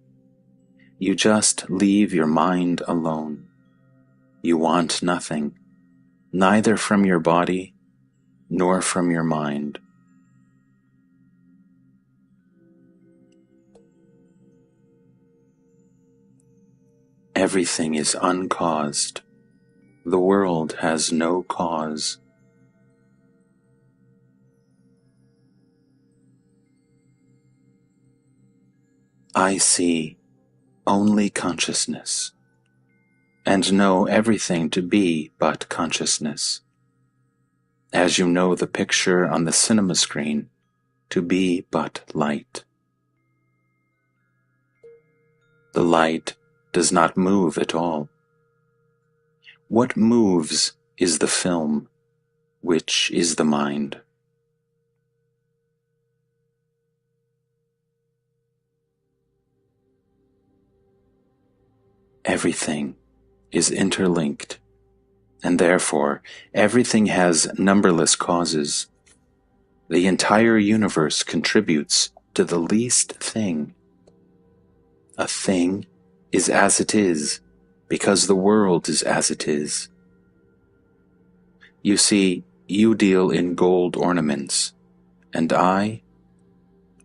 You just leave your mind alone. You want nothing, neither from your body nor from your mind. Everything is uncaused. The world has no cause. I see only consciousness, and know everything to be but consciousness, as you know the picture on the cinema screen to be but light. The light does not move at all. What moves is the film, which is the mind. Everything is interlinked, and therefore everything has numberless causes. The entire universe contributes to the least thing. A thing is as it is because the world is as it is. You see, you deal in gold ornaments, and I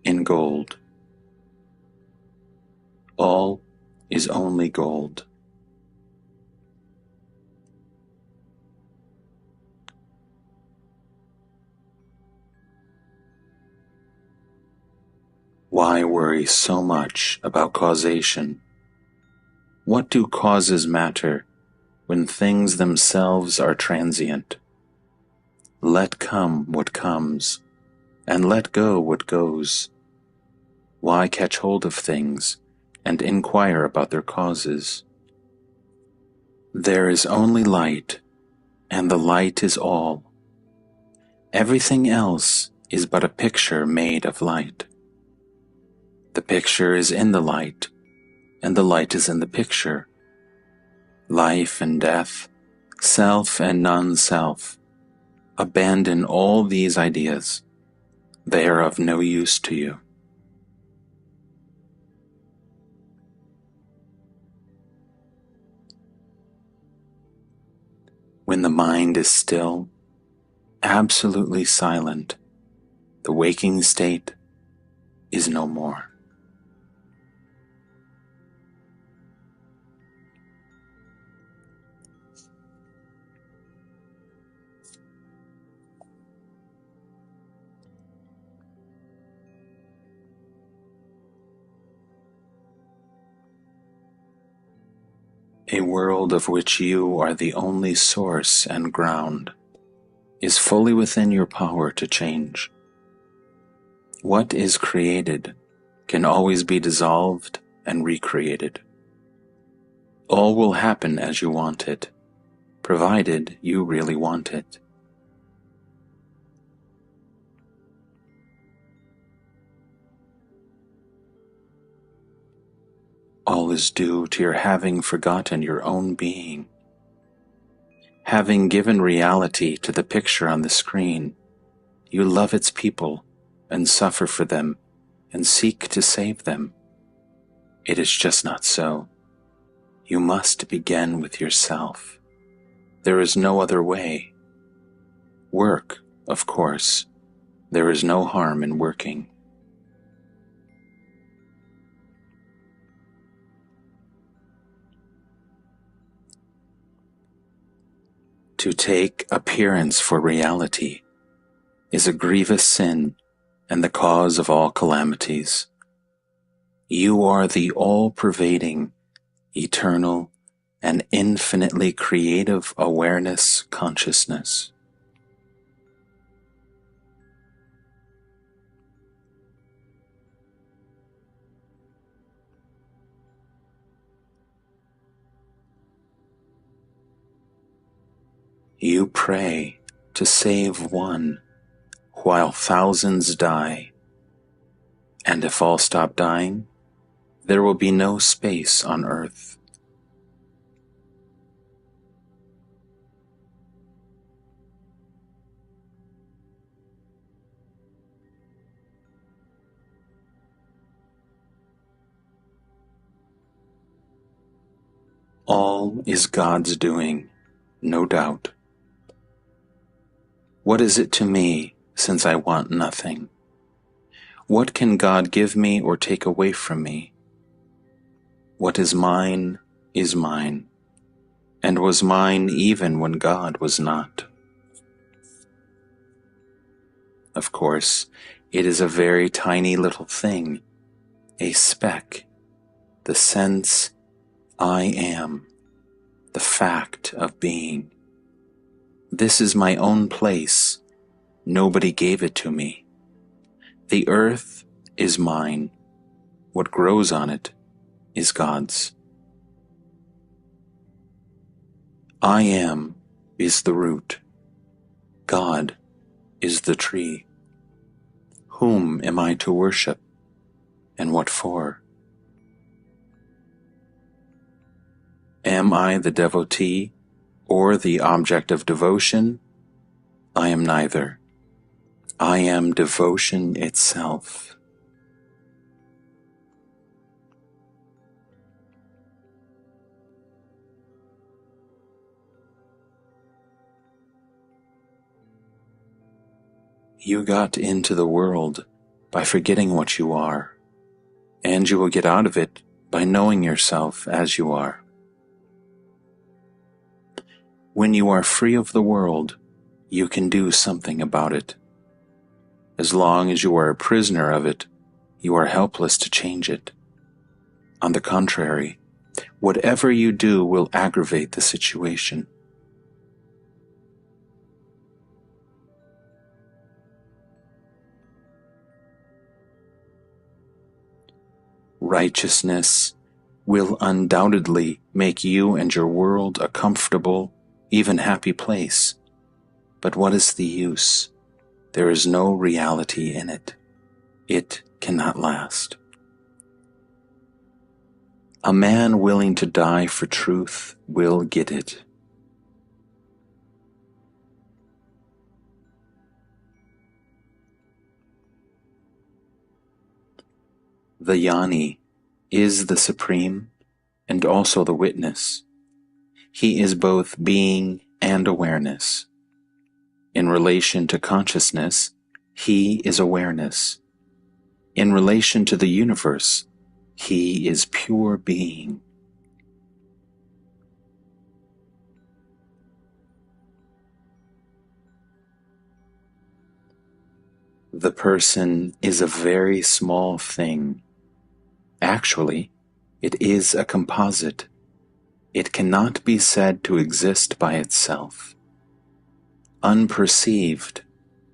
in gold. All is only gold. Why worry so much about causation? What do causes matter when things themselves are transient? Let come what comes, and let go what goes. Why catch hold of things and inquire about their causes? There is only light, and the light is all. Everything else is but a picture made of light. The picture is in the light, and the light is in the picture. Life and death, self and non-self. Abandon all these ideas. They are of no use to you. When the mind is still, absolutely silent, the waking state is no more. A world of which you are the only source and ground is fully within your power to change. What is created can always be dissolved and recreated. All will happen as you want it, provided you really want it. All is due to your having forgotten your own being. Having given reality to the picture on the screen, you love its people and suffer for them and seek to save them. It is just not so. You must begin with yourself. There is no other way. Work, of course. There is no harm in working. To take appearance for reality is a grievous sin and the cause of all calamities. You are the all-pervading, eternal, and infinitely creative awareness consciousness. You pray to save one while thousands die, and if all stop dying, there will be no space on earth. All is God's doing, no doubt. What is it to me, since I want nothing? What can God give me or take away from me? What is mine, and was mine even when God was not. Of course, it is a very tiny little thing, a speck, the sense I am, the fact of being. This is my own place. Nobody gave it to me. The earth is mine. What grows on it is God's. I am is the root. God is the tree. Whom am I to worship, and what for? Am I the devotee or the object of devotion? I am neither. I am devotion itself. You got into the world by forgetting what you are, and you will get out of it by knowing yourself as you are. When you are free of the world, you can do something about it. As long as you are a prisoner of it, you are helpless to change it. On the contrary, whatever you do will aggravate the situation. Righteousness will undoubtedly make you and your world a comfortable, even happy place. But what is the use? There is no reality in it. It cannot last. A man willing to die for truth will get it. The Jnani is the supreme and also the witness. He is both being and awareness. In relation to consciousness, he is awareness. In relation to the universe, he is pure being. The person is a very small thing. Actually, it is a composite. It cannot be said to exist by itself. Unperceived,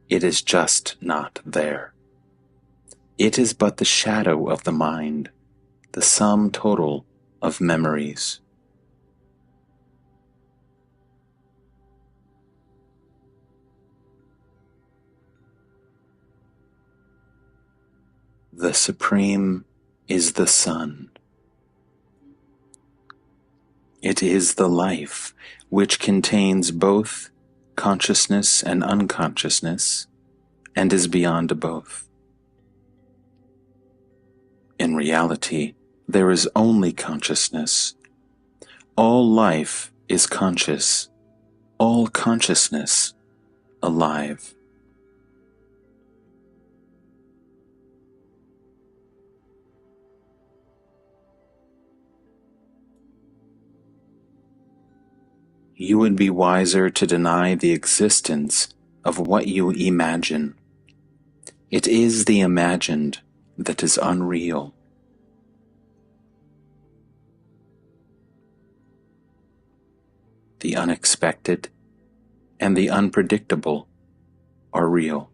it is just not there. It is but the shadow of the mind, the sum total of memories. The Supreme is the Sun. It is the life which contains both consciousness and unconsciousness, and is beyond both. In reality, there is only consciousness. All life is conscious, all consciousness alive. You would be wiser to deny the existence of what you imagine. It is the imagined that is unreal. The unexpected and the unpredictable are real.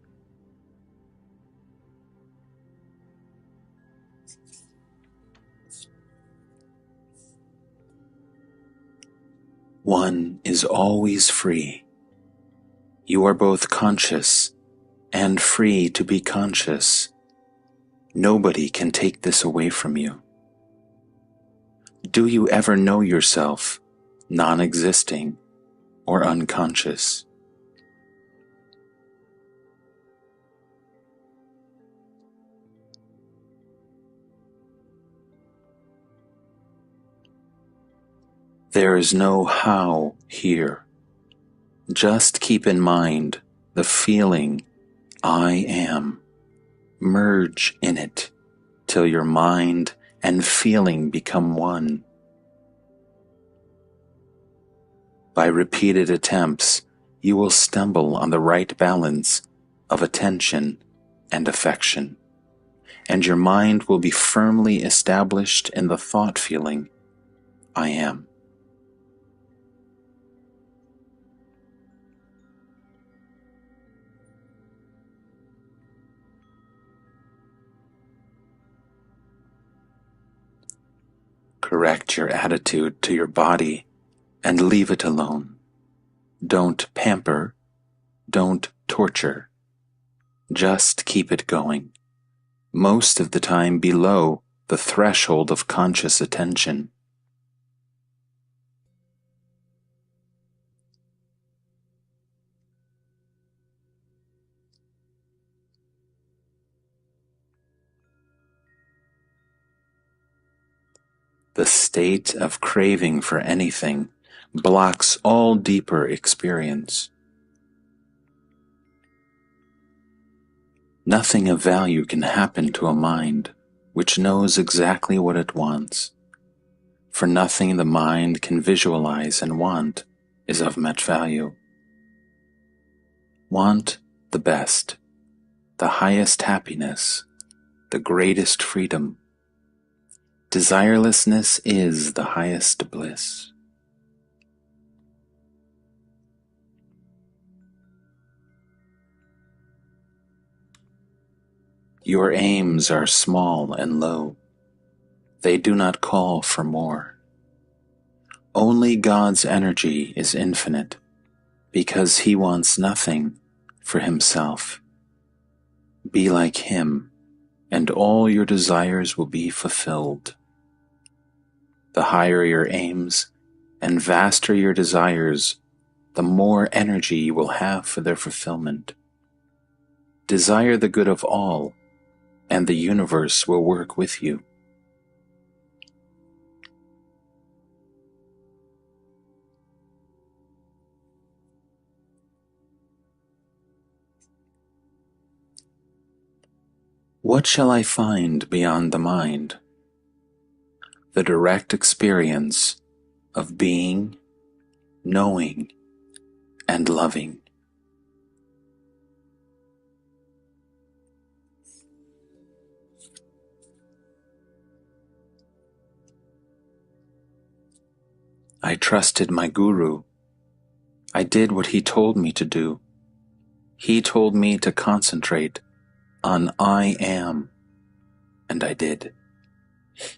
One is always free. You are both conscious and free to be conscious. Nobody can take this away from you. Do you ever know yourself non-existing or unconscious? There is no how here. Just keep in mind the feeling, I am. Merge in it till your mind and feeling become one. By repeated attempts, you will stumble on the right balance of attention and affection, and your mind will be firmly established in the thought feeling, I am. Correct your attitude to your body and leave it alone. Don't pamper, don't torture. Just keep it going, most of the time below the threshold of conscious attention. The state of craving for anything blocks all deeper experience. Nothing of value can happen to a mind which knows exactly what it wants, for nothing the mind can visualize and want is of much value. Want the best, the highest happiness, the greatest freedom. Desirelessness is the highest bliss. Your aims are small and low. They do not call for more. Only God's energy is infinite, because He wants nothing for Himself. Be like Him, and all your desires will be fulfilled. The higher your aims and vaster your desires, the more energy you will have for their fulfillment. Desire the good of all, and the universe will work with you. What shall I find beyond the mind? The direct experience of being, knowing, and loving. I trusted my guru. I did what he told me to do. He told me to concentrate on I am, and I did.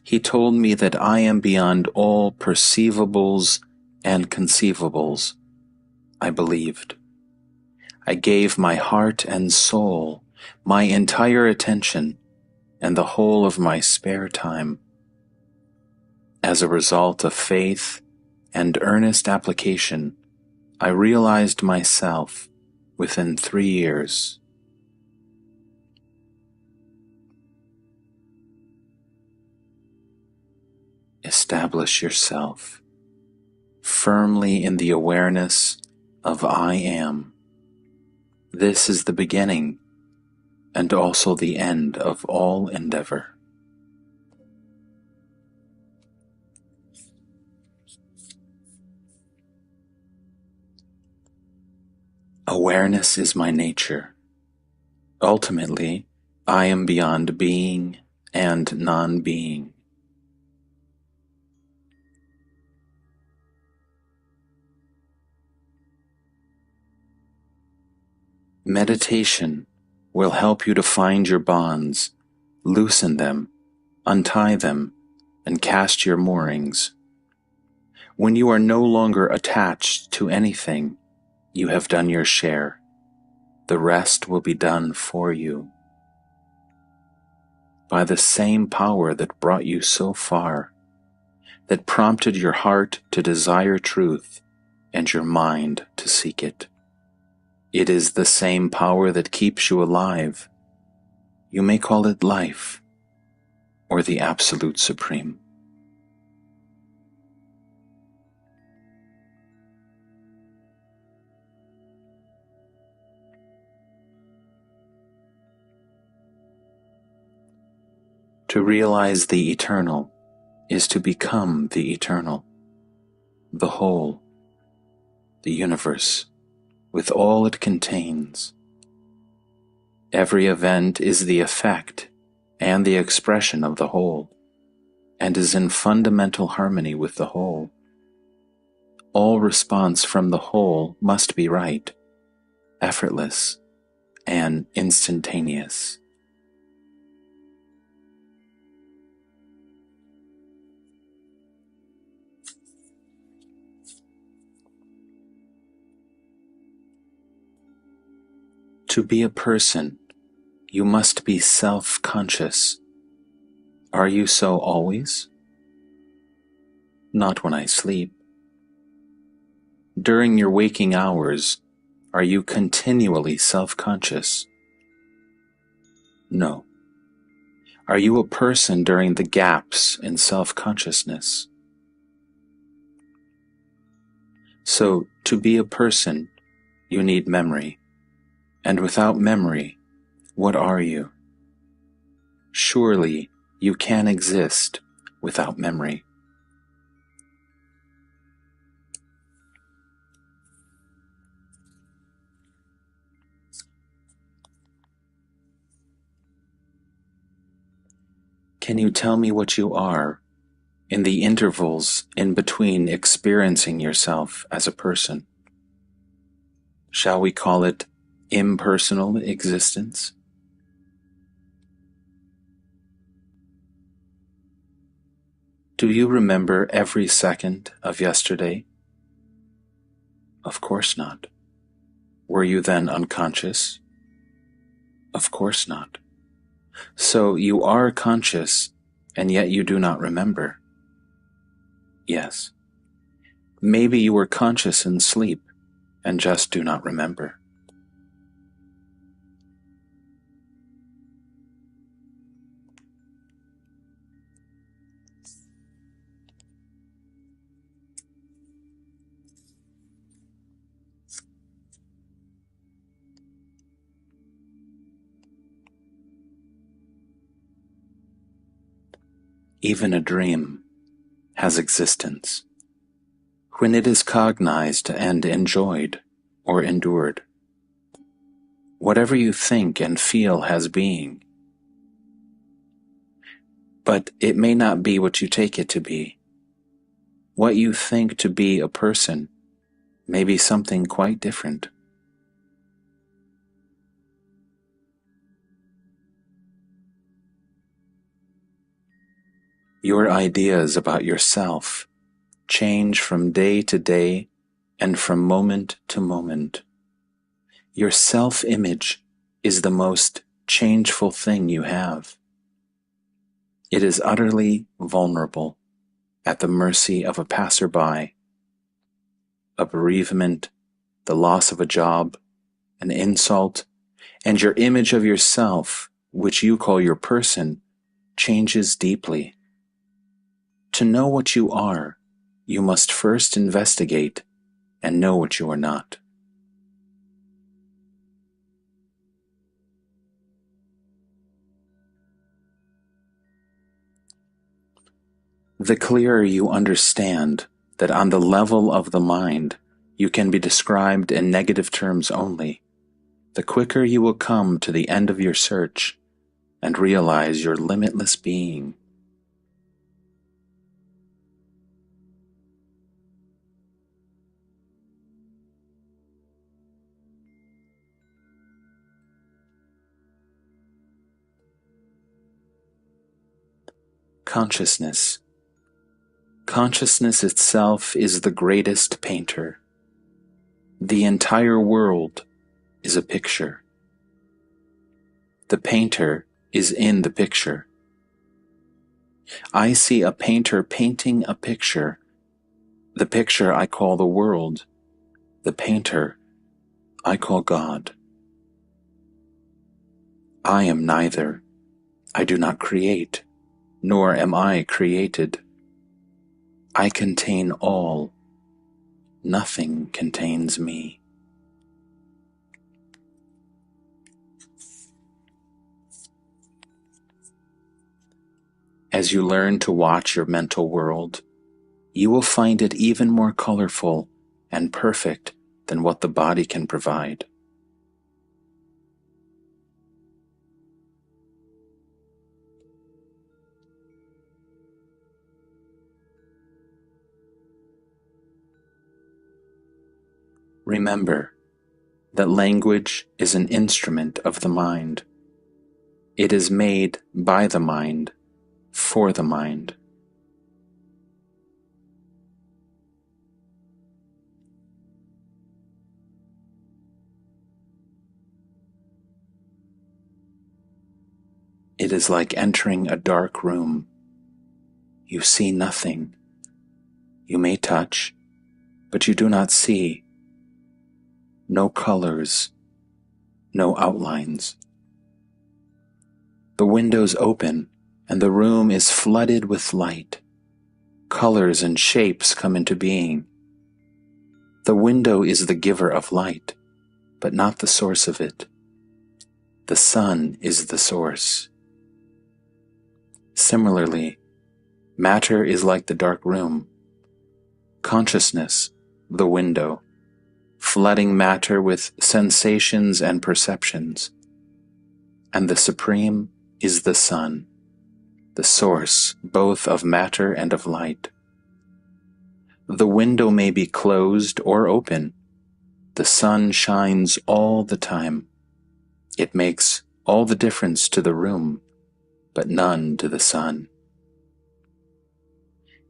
He told me that I am beyond all perceivables and conceivables. I believed. I gave my heart and soul, my entire attention, and the whole of my spare time. As a result of faith and earnest application, I realized myself within 3 years. Establish yourself firmly in the awareness of I am. This is the beginning and also the end of all endeavor. Awareness is my nature. Ultimately, I am beyond being and non-being. Meditation will help you to find your bonds, loosen them, untie them, and cast your moorings. When you are no longer attached to anything, you have done your share. The rest will be done for you. By the same power that brought you so far, that prompted your heart to desire truth and your mind to seek it. It is the same power that keeps you alive. You may call it life or the Absolute Supreme. To realize the eternal is to become the eternal, the whole, the universe, with all it contains. Every event is the effect and the expression of the whole, and is in fundamental harmony with the whole. All response from the whole must be right, effortless, and instantaneous. To be a person, you must be self-conscious. Are you so always? Not when I sleep. During your waking hours, are you continually self-conscious? No. Are you a person during the gaps in self-consciousness? So, to be a person, you need memory, and without memory, What are you? Surely you can exist without memory. Can you tell me what you are in the intervals in between experiencing yourself as a person? Shall we call it impersonal existence? Do you remember every second of yesterday? Of course not. Were you then unconscious? Of course not. So you are conscious, and yet you do not remember. Yes. Maybe you were conscious in sleep, and just do not remember. Even a dream has existence when it is cognized and enjoyed or endured. Whatever you think and feel has being, but it may not be what you take it to be. What you think to be a person may be something quite different. Your ideas about yourself change from day to day and from moment to moment. Your self-image is the most changeful thing you have. It is utterly vulnerable, at the mercy of a passerby, a bereavement, the loss of a job, an insult, and your image of yourself, which you call your person, changes deeply. To know what you are, you must first investigate and know what you are not. The clearer you understand that on the level of the mind you can be described in negative terms only, the quicker you will come to the end of your search and realize your limitless being. Consciousness. Consciousness itself is the greatest painter. The entire world is a picture. The painter is in the picture. I see a painter painting a picture. The picture I call the world. The painter I call God. I am neither. I do not create, nor am I created. I contain all. Nothing contains me. As you learn to watch your mental world, you will find it even more colorful and perfect than what the body can provide. Remember that language is an instrument of the mind. It is made by the mind, for the mind. It is like entering a dark room. You see nothing. You may touch, but you do not see. No colors, no outlines. The windows open, and the room is flooded with light. Colors and shapes come into being. The window is the giver of light, but not the source of it. The sun is the source. Similarly, matter is like the dark room, consciousness, the window, flooding matter with sensations and perceptions, and the Supreme is the sun, the source both of matter and of light. The window may be closed or open. The sun shines all the time. It makes all the difference to the room, but none to the sun.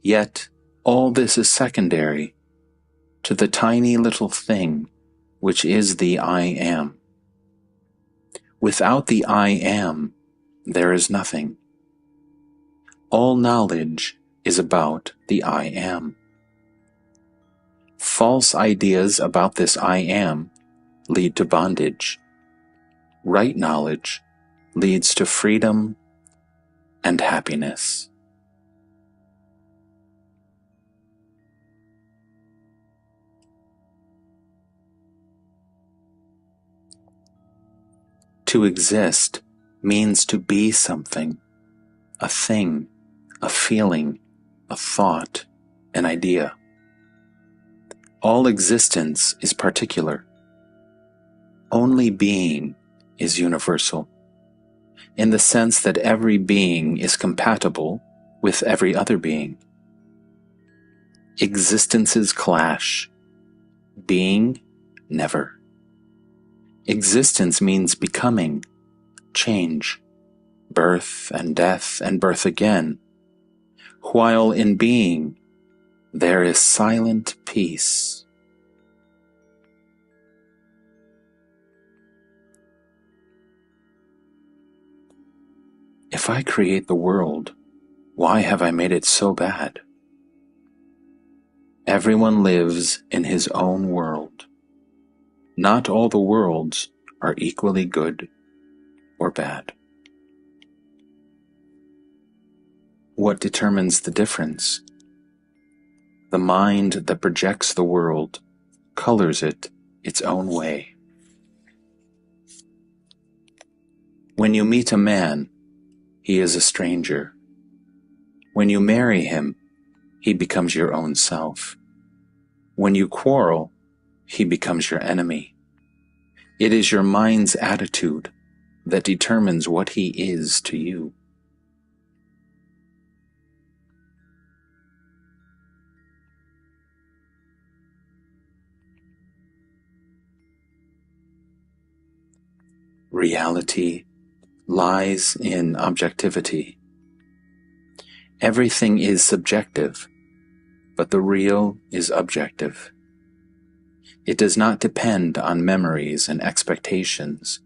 Yet all this is secondary to the tiny little thing which is the I Am. Without the I Am, there is nothing. All knowledge is about the I Am. False ideas about this I Am lead to bondage. Right knowledge leads to freedom and happiness. To exist means to be something, a thing, a feeling, a thought, an idea. All existence is particular. Only being is universal, in the sense that every being is compatible with every other being. Existences clash. Being, never. Existence means becoming, change, birth and death and birth again, while in being there is silent peace. If I create the world, why have I made it so bad? Everyone lives in his own world. Not all the worlds are equally good or bad. What determines the difference? The mind that projects the world colors it its own way. When you meet a man, he is a stranger. When you marry him, he becomes your own self. When you quarrel, he becomes your enemy. It is your mind's attitude that determines what he is to you. Reality lies in objectivity. Everything is subjective, but the real is objective. It does not depend on memories and expectations,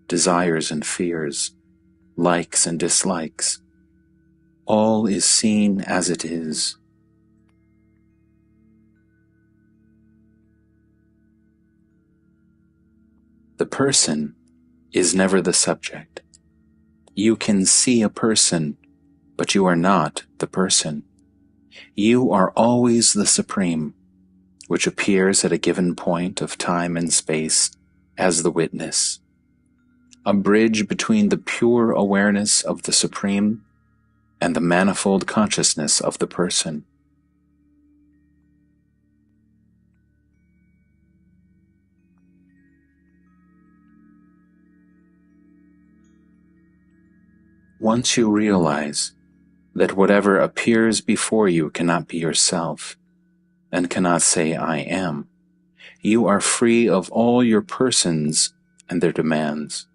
desires and fears, likes and dislikes. All is seen as it is. The person is never the subject. You can see a person, but you are not the person. You are always the Supreme, which appears at a given point of time and space as the witness, a bridge between the pure awareness of the Supreme and the manifold consciousness of the person. Once you realize that whatever appears before you cannot be yourself, and cannot say I am, you are free of all your persons and their demands.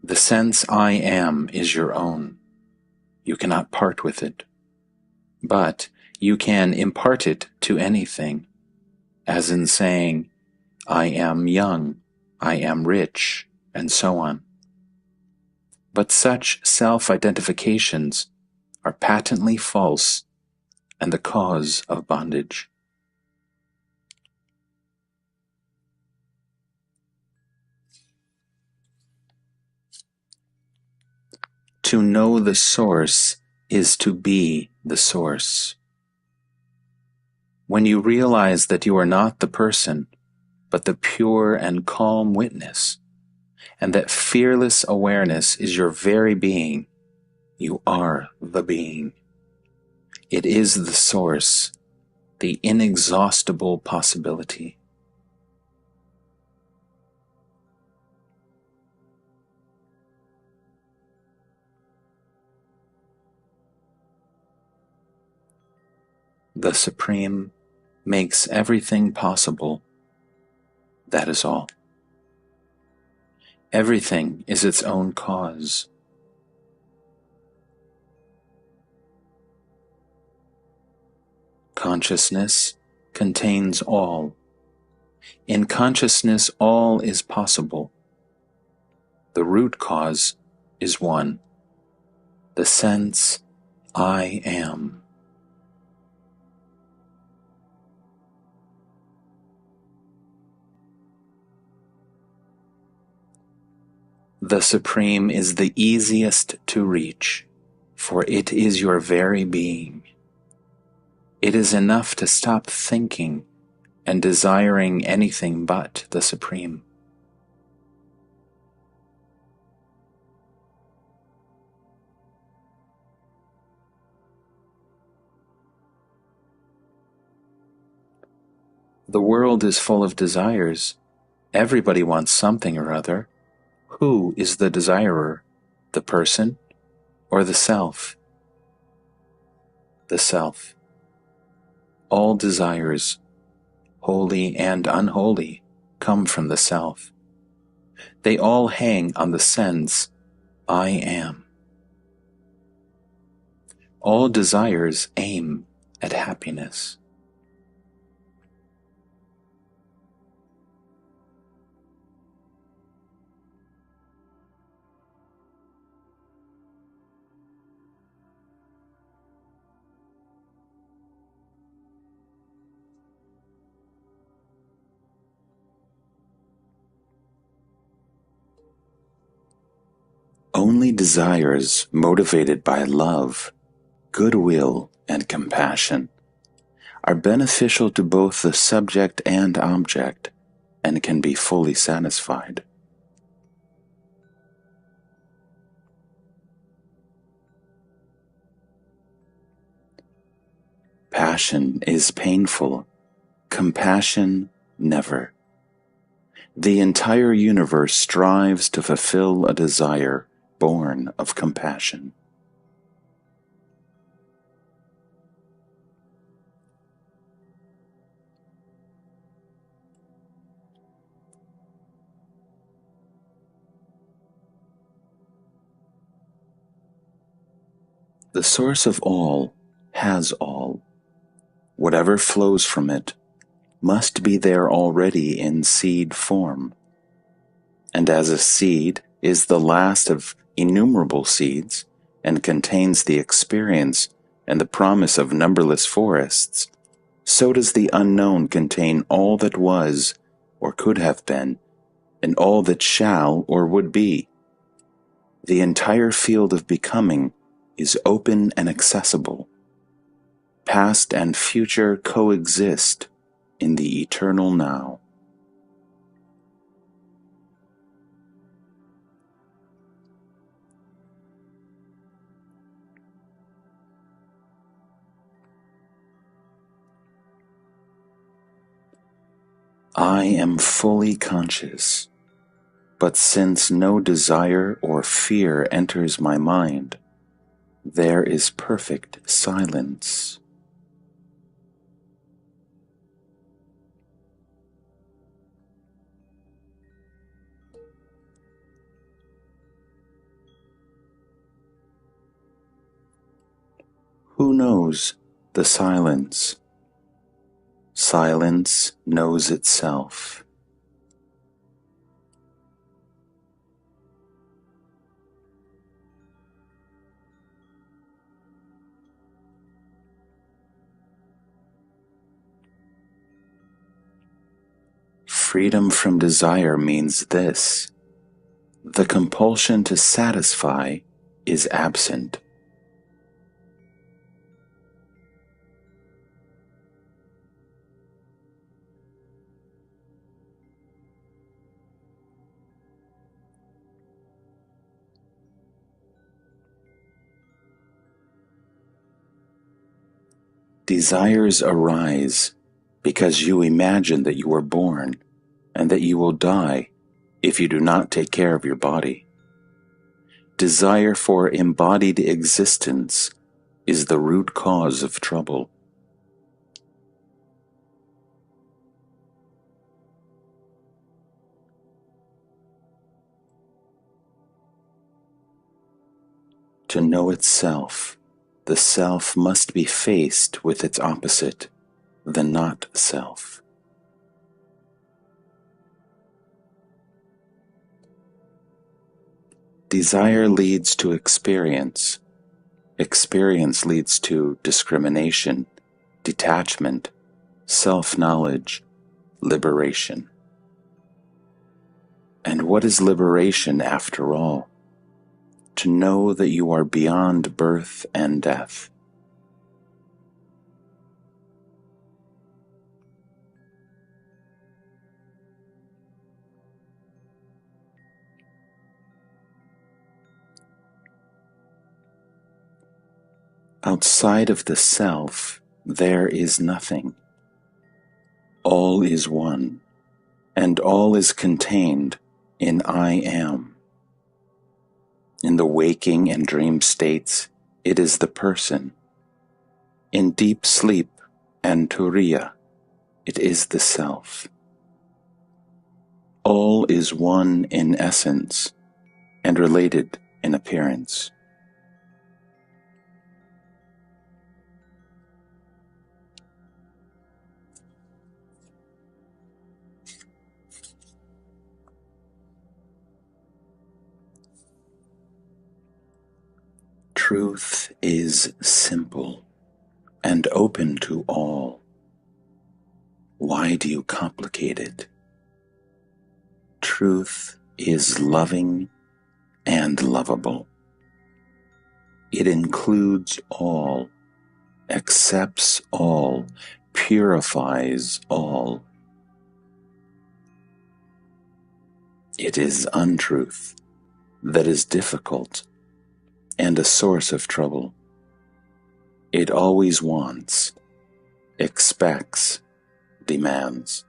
The sense I am is your own. You cannot part with it. But you can impart it to anything, as in saying, I am young, I am rich, and so on. But such self-identifications are patently false and the cause of bondage. To know the source is to be the source. When you realize that you are not the person, but the pure and calm witness, and that fearless awareness is your very being. You are the being. It is the source, the inexhaustible possibility. The Supreme makes everything possible. That is all. Everything is its own cause. Consciousness contains all. In consciousness, all is possible. The root cause is one, the sense, I am. The Supreme is the easiest to reach, for it is your very being. It is enough to stop thinking and desiring anything but the Supreme. The world is full of desires. Everybody wants something or other. Who is the desirer, the person or the self? The self. All desires, holy and unholy, come from the self. They all hang on the sense, I am. All desires aim at happiness. Only desires motivated by love, goodwill, and compassion are beneficial to both the subject and object and can be fully satisfied. Passion is painful, compassion never. The entire universe strives to fulfill a desire born of compassion. The source of all has all. Whatever flows from it must be there already in seed form. And as a seed is the last of innumerable seeds and contains the experience and the promise of numberless forests, so does the unknown contain all that was or could have been, and all that shall or would be. The entire field of becoming is open and accessible. Past and future coexist in the eternal now. I am fully conscious, but since no desire or fear enters my mind, there is perfect silence. Who knows the silence? Silence knows itself. Freedom from desire means this: the compulsion to satisfy is absent. Desires arise because you imagine that you are born and that you will die if you do not take care of your body. Desire for embodied existence is the root cause of trouble. To know itself, the self must be faced with its opposite, the not self. Desire leads to experience. Experience leads to discrimination, detachment, self-knowledge, liberation. And what is liberation after all? To know that you are beyond birth and death. Outside of the self, there is nothing. All is one, and all is contained in I am. In the waking and dream states, it is the person. In deep sleep and turiya, it is the self. All is one in essence and related in appearance. Truth is simple and open to all. Why do you complicate it? Truth is loving and lovable. It includes all, accepts all, purifies all. It is untruth that is difficult and a source of trouble. It always wants, expects, demands.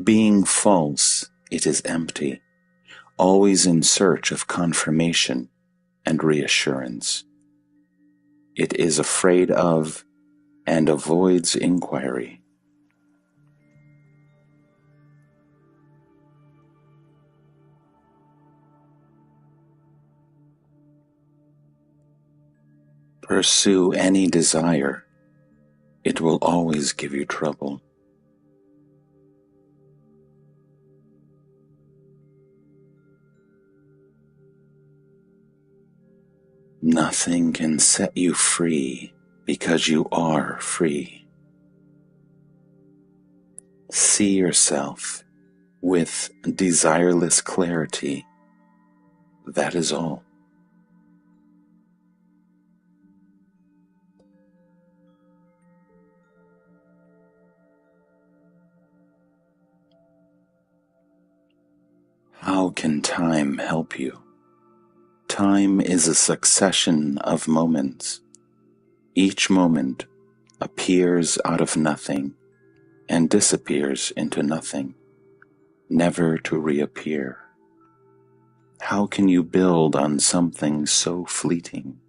Being false, it is empty, always in search of confirmation and reassurance. It is afraid of and avoids inquiry. Pursue any desire, it will always give you trouble. Nothing can set you free because you are free. See yourself with desireless clarity. That is all. How can time help you? Time is a succession of moments. Each moment appears out of nothing and disappears into nothing, never to reappear. How can you build on something so fleeting?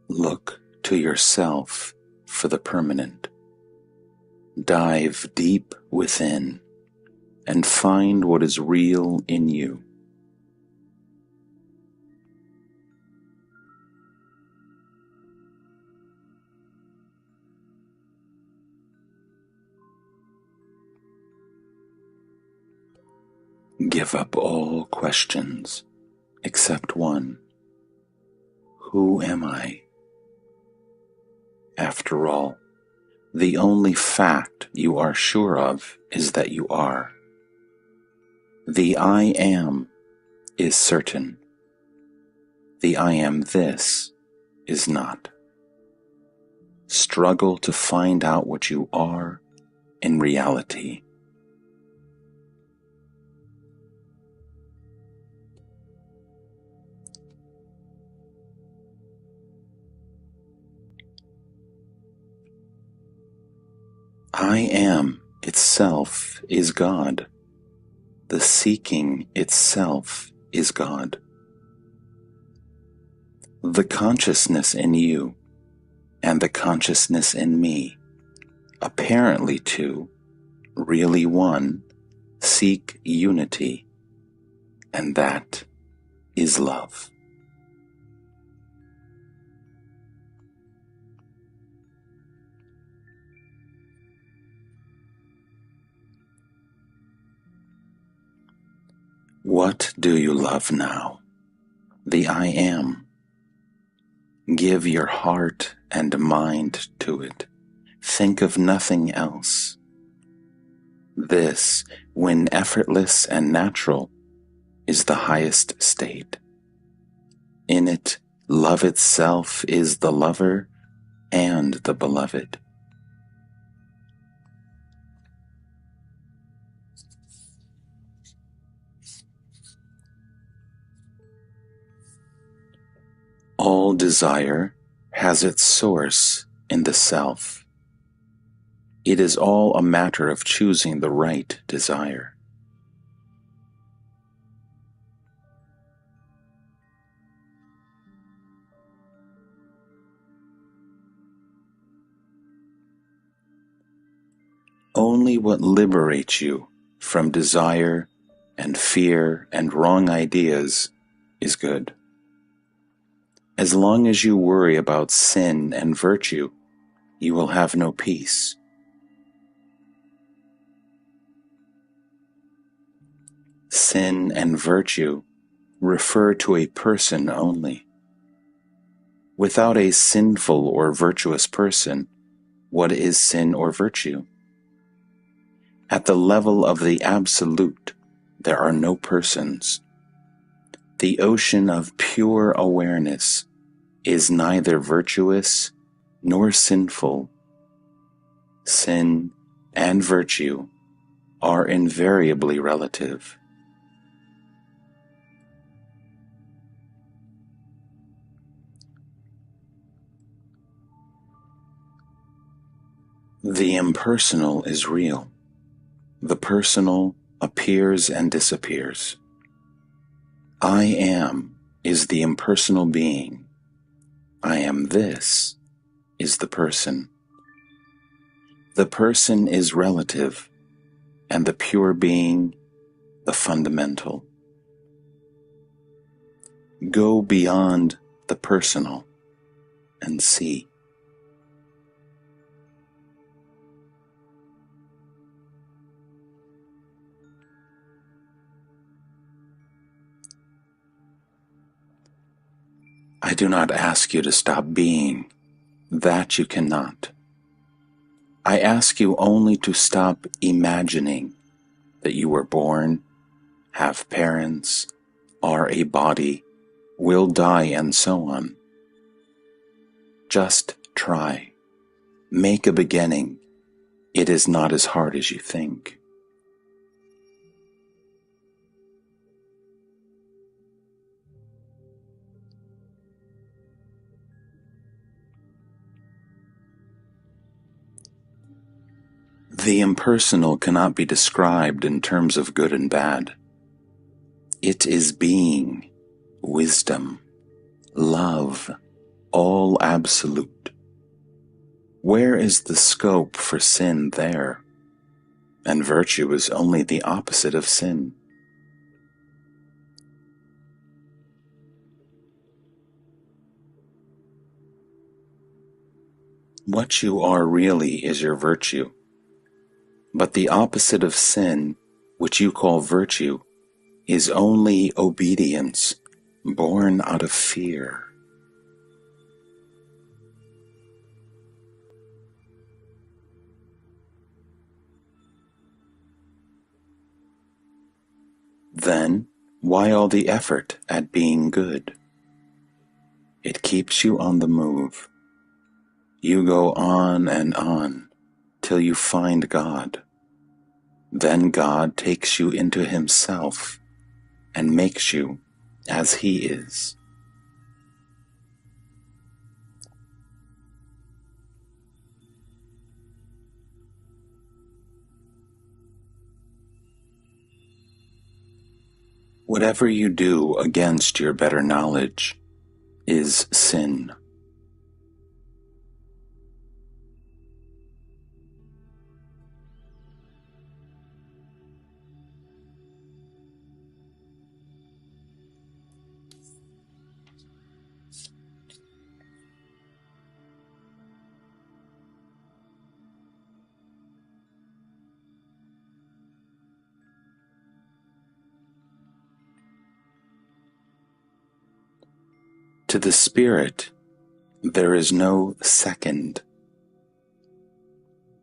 Look to yourself for the permanent. Dive deep within and find what is real in you. Give up all questions except one. Who am I? After all, the only fact you are sure of is that you are. The I am is certain. The I am this is not. Struggle to find out what you are in reality. I am itself is God. The seeking itself is God. The consciousness in you and the consciousness in me, apparently two, really one, seek unity, and that is love. What do you love now? The I am. Give your heart and mind to it. Think of nothing else. This, when effortless and natural, is the highest state. In it, love itself is the lover and the beloved. All desire has its source in the self. It is all a matter of choosing the right desire. Only what liberates you from desire and fear and wrong ideas is good. As long as you worry about sin and virtue, you will have no peace. Sin and virtue refer to a person only. Without a sinful or virtuous person, what is sin or virtue? At the level of the absolute, there are no persons. The ocean of pure awareness is neither virtuous nor sinful. Sin and virtue are invariably relative. The impersonal is real. The personal appears and disappears. I am is the impersonal being. I am this is the person. The person is relative, and the pure being, the fundamental. Go beyond the personal and see. I do not ask you to stop being. That you cannot. I ask you only to stop imagining that you were born, have parents, are a body, will die, and so on. Just try. Make a beginning. It is not as hard as you think. The impersonal cannot be described in terms of good and bad. It is being, wisdom, love, all absolute. Where is the scope for sin there? And virtue is only the opposite of sin. What you are really is your virtue. But the opposite of sin, which you call virtue, is only obedience, born out of fear. Then, why all the effort at being good? It keeps you on the move. You go on and on till you find God. Then God takes you into Himself and makes you as He is. Whatever you do against your better knowledge is sin. To the spirit, there is no second.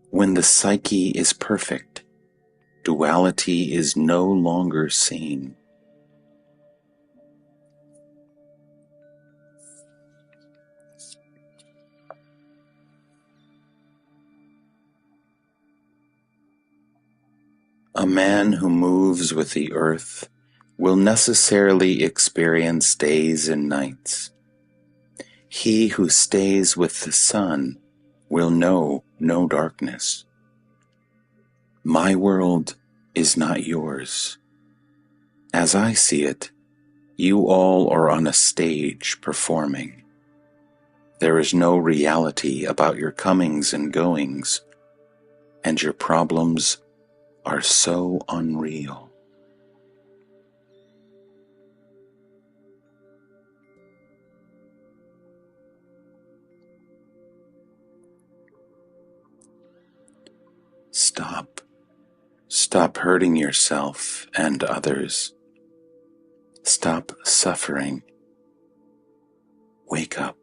When the psyche is perfect, duality is no longer seen. A man who moves with the earth will necessarily experience days and nights. He who stays with the sun will know no darkness. My world is not yours. As I see it, you all are on a stage performing. There is no reality about your comings and goings, and your problems are so unreal. Stop hurting yourself and others. Stop suffering. Wake up.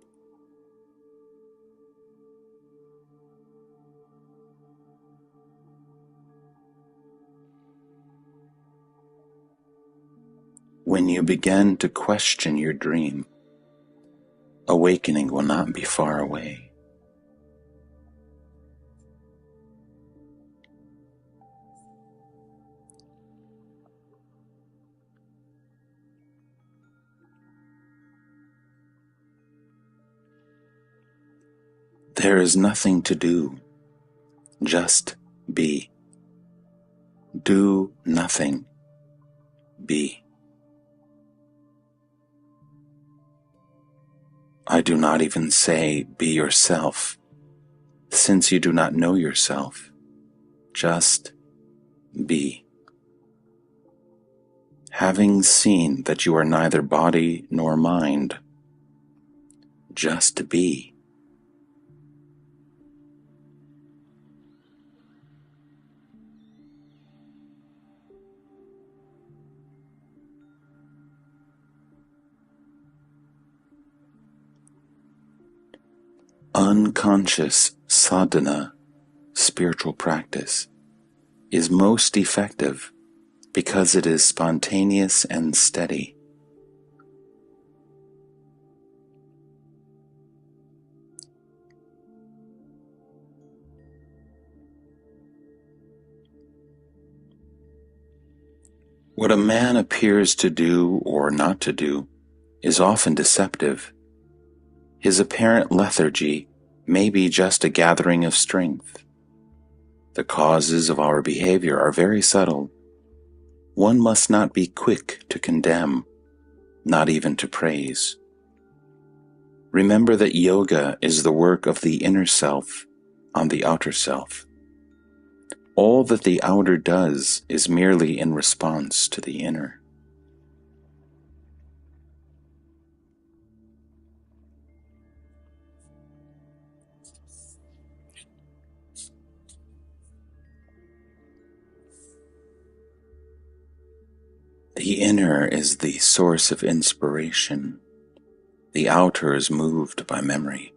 When you begin to question your dream, awakening will not be far away. There is nothing to do, just be. Do nothing, be. I do not even say be yourself, since you do not know yourself. Just be. Having seen that you are neither body nor mind, just be. Unconscious sadhana, spiritual practice, is most effective because it is spontaneous and steady. What a man appears to do or not to do is often deceptive. His apparent lethargy may be just a gathering of strength. The causes of our behavior are very subtle. One must not be quick to condemn, not even to praise. Remember that yoga is the work of the inner self on the outer self. All that the outer does is merely in response to the inner. The inner is the source of inspiration. The outer is moved by memory.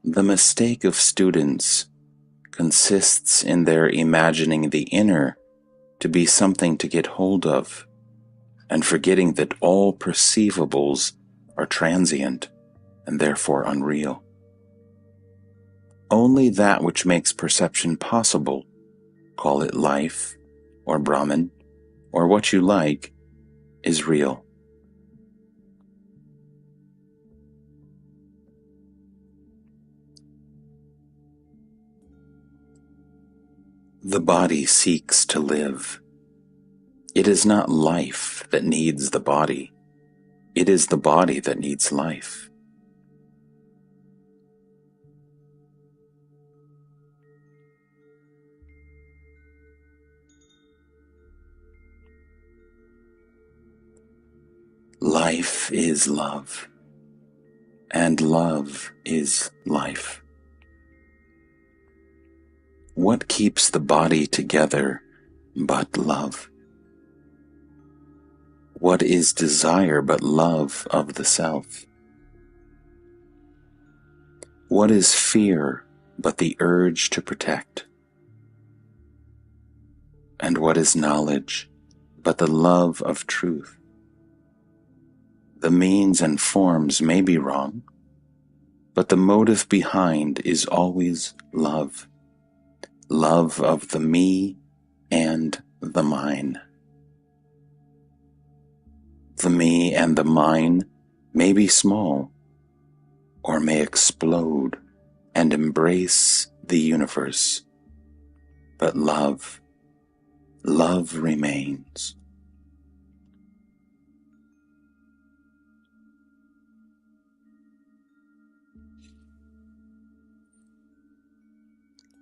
The mistake of students consists in their imagining the inner to be something to get hold of, and forgetting that all perceivables are transient and therefore unreal. Only that which makes perception possible, call it life, or Brahman, or what you like, is real. The body seeks to live. It is not life that needs the body. It is the body that needs life. Life is love, and love is life. What keeps the body together but love? What is desire but love of the self? What is fear but the urge to protect? And what is knowledge but the love of truth? The means and forms may be wrong, but the motive behind is always love. Love of the me and the mine. The me and the mine may be small, or may explode and embrace the universe, but love remains.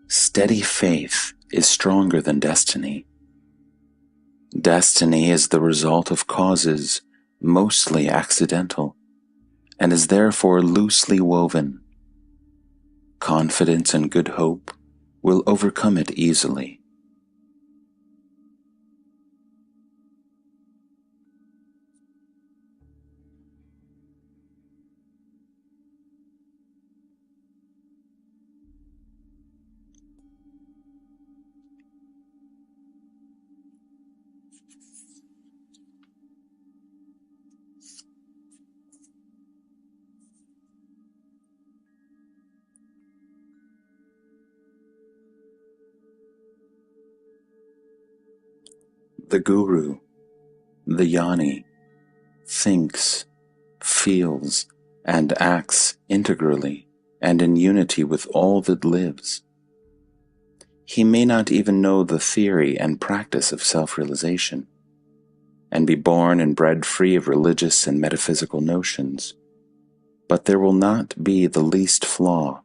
Steady faith is stronger than destiny. Destiny is the result of causes mostly accidental, and is therefore loosely woven. Confidence and good hope will overcome it easily. The Guru, the Jnani, thinks, feels, and acts integrally and in unity with all that lives. He may not even know the theory and practice of self-realization, and be born and bred free of religious and metaphysical notions, but there will not be the least flaw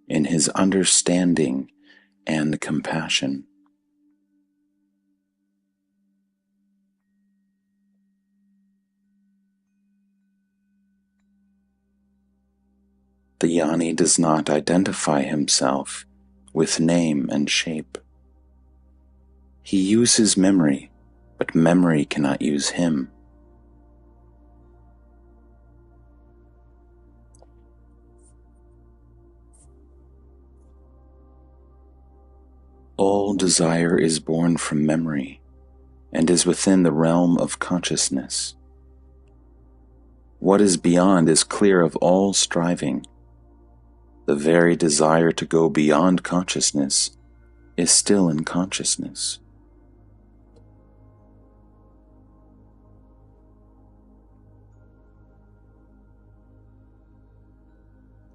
in his understanding and compassion. The Jnani does not identify himself with name and shape. He uses memory, but memory cannot use him. All desire is born from memory and is within the realm of consciousness. What is beyond is clear of all striving. The very desire to go beyond consciousness is still in consciousness.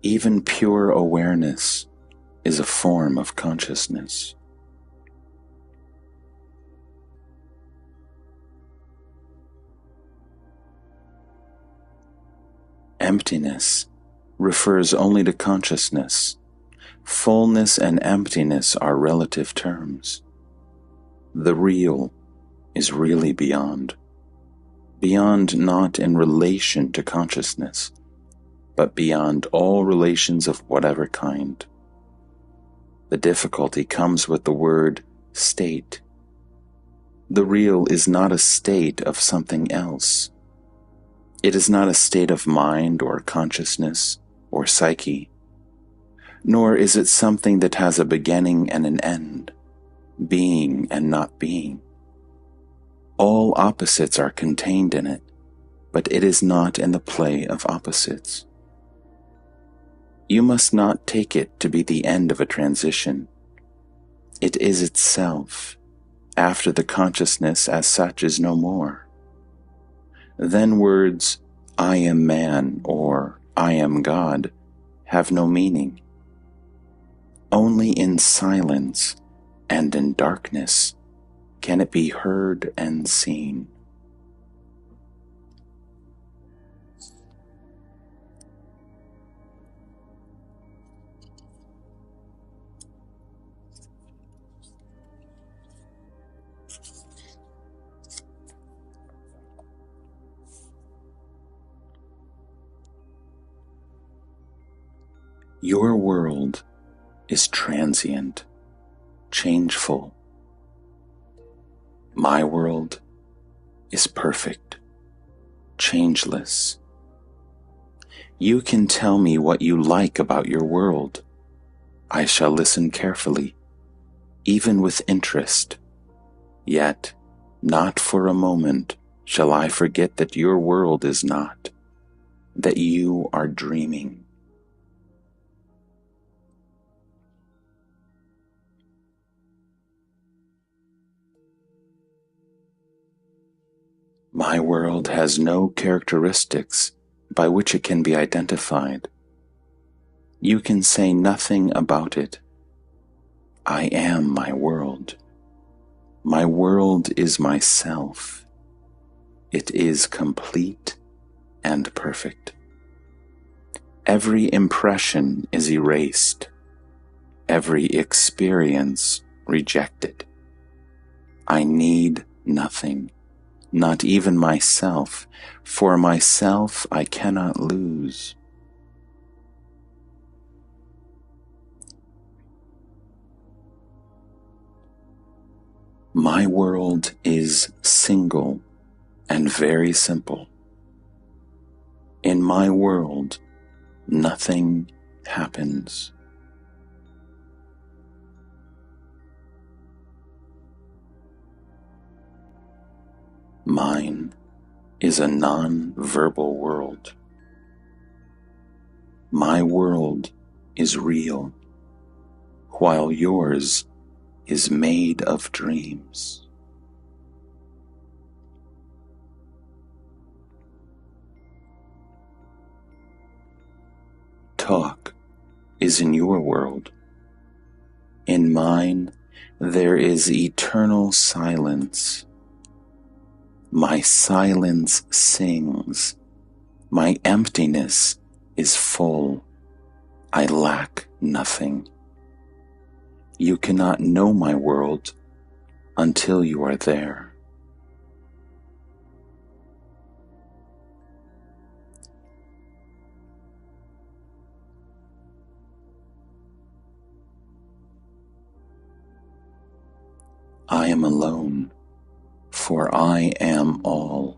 Even pure awareness is a form of consciousness. Emptiness refers only to consciousness. Fullness and emptiness are relative terms. The real is really beyond. Beyond not in relation to consciousness, but beyond all relations of whatever kind. The difficulty comes with the word state. The real is not a state of something else. It is not a state of mind or consciousness or psyche, nor is it something that has a beginning and an end, being and not being. All opposites are contained in it, but it is not in the play of opposites. You must not take it to be the end of a transition. It is itself, after the consciousness as such is no more. Then words, I am man, or I am God, have no meaning. Only in silence and in darkness can it be heard and seen. Your world is transient, changeful. My world is perfect, changeless. You can tell me what you like about your world. I shall listen carefully, even with interest. Yet, not for a moment shall I forget that your world is not, that you are dreaming. My world has no characteristics by which it can be identified. You can say nothing about it. I am my world. My world is myself. It is complete and perfect. Every impression is erased, every experience rejected. I need nothing, not even myself. For myself I cannot lose. My world is single and very simple. In my world, nothing happens. Mine is a non-verbal world. My world is real, while yours is made of dreams. Talk is in your world. In mine, there is eternal silence. My silence sings. My emptiness is full. I lack nothing. You cannot know my world until you are there. I am alone, for I am all.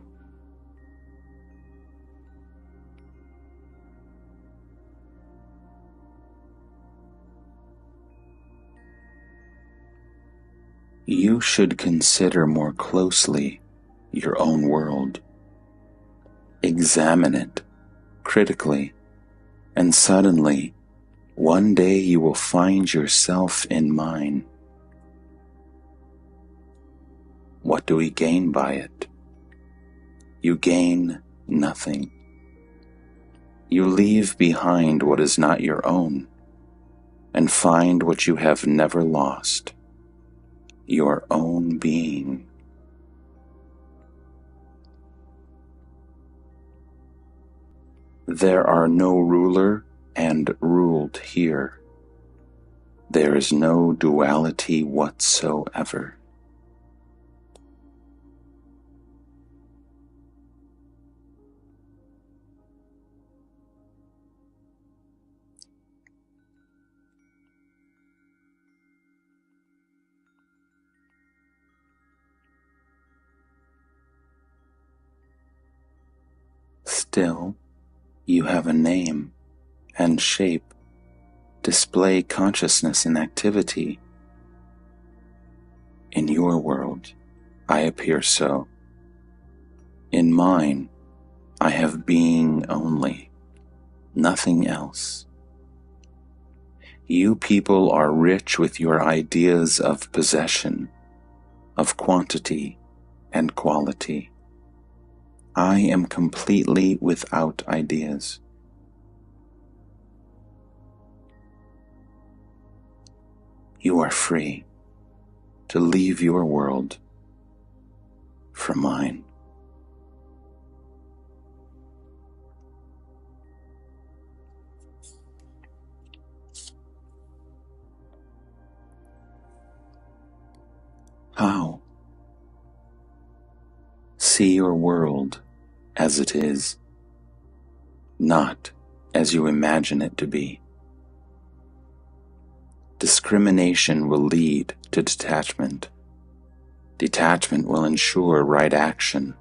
You should consider more closely your own world. Examine it critically, and suddenly, one day you will find yourself in mine. What do we gain by it? You gain nothing. You leave behind what is not your own, and find what you have never lost, your own being. There are no ruler and ruled here. There is no duality whatsoever. Still, you have a name and shape, display consciousness and activity. In your world, I appear so. In mine, I have being only, nothing else. You people are rich with your ideas of possession, of quantity and quality. I am completely without ideas. You are free. to leave your world for mine. How? See your world as it is, not as you imagine it to be. Discrimination will lead to detachment. Detachment will ensure right action.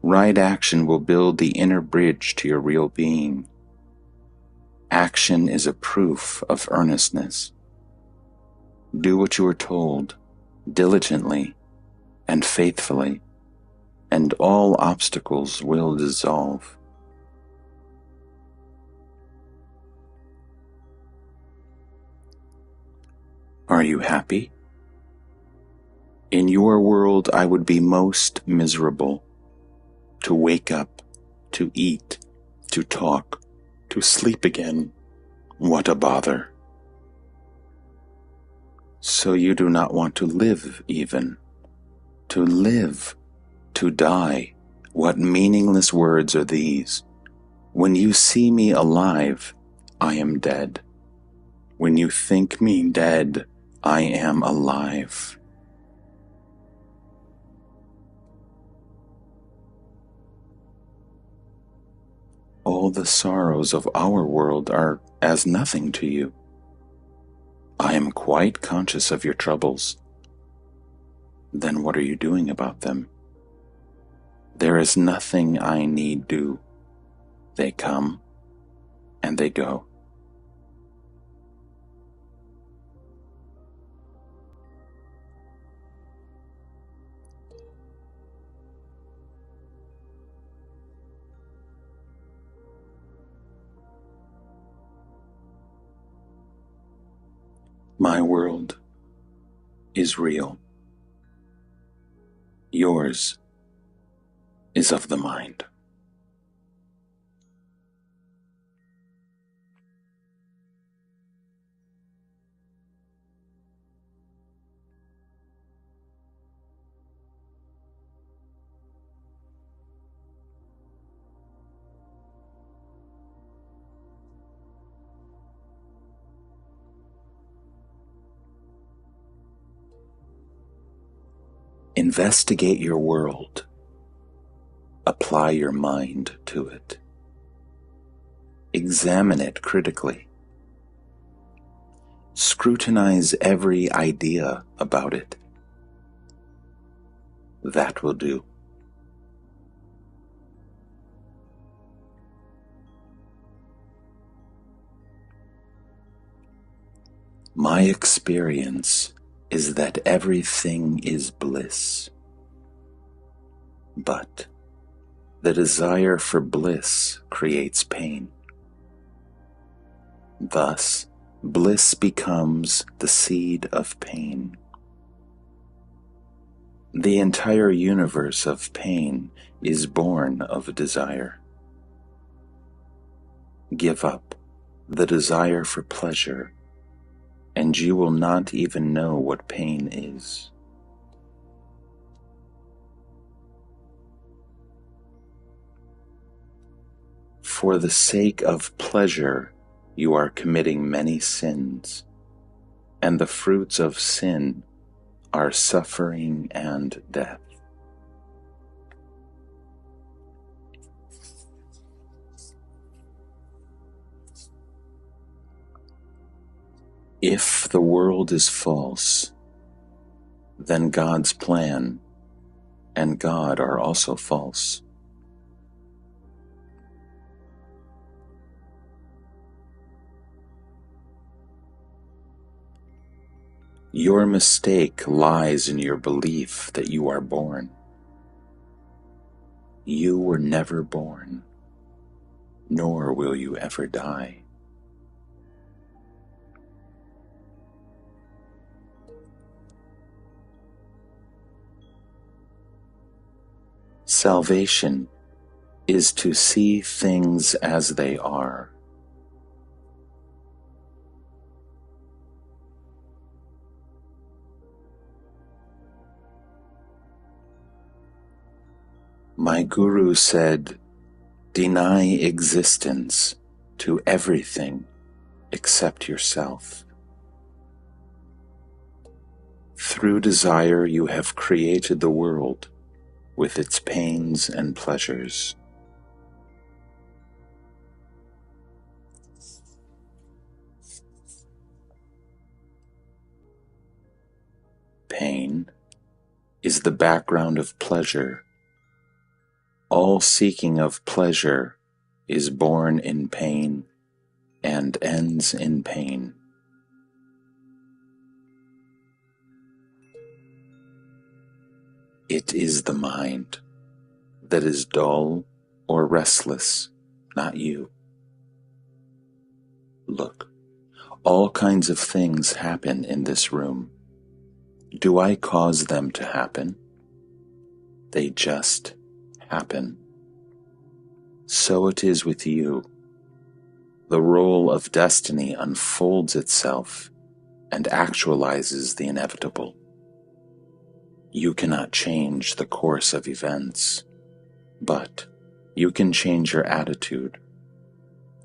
Right action will build the inner bridge to your real being. Action is a proof of earnestness. Do what you are told, diligently and faithfully, and all obstacles will dissolve. Are you happy? In your world, I would be most miserable. To wake up, to eat, to talk, to sleep again. What a bother. So you do not want to live even. To live, to die. What meaningless words are these? When you see me alive, I am dead. When you think me dead, I am alive. All the sorrows of our world are as nothing to you. I am quite conscious of your troubles. Then what are you doing about them? There is nothing I need do. They come and they go. My world is real. Yours is of the mind. Investigate your world. Apply your mind to it. Examine it critically. Scrutinize every idea about it. That will do. My experience is that everything is bliss. But the desire for bliss creates pain. Thus, bliss becomes the seed of pain. The entire universe of pain is born of desire. Give up the desire for pleasure, and you will not even know what pain is. For the sake of pleasure, you are committing many sins, and the fruits of sin are suffering and death. If the world is false, then God's plan and God are also false. Your mistake lies in your belief that you are born. You were never born, nor will you ever die. Salvation is to see things as they are. My guru said, deny existence to everything except yourself. Through desire you have created the world with its pains and pleasures. Pain is the background of pleasure. All seeking of pleasure is born in pain and ends in pain. It is the mind that is dull or restless, not you. Look, all kinds of things happen in this room. Do I cause them to happen? They just happen. So it is with you. The role of destiny unfolds itself and actualizes the inevitable. You cannot change the course of events, but you can change your attitude.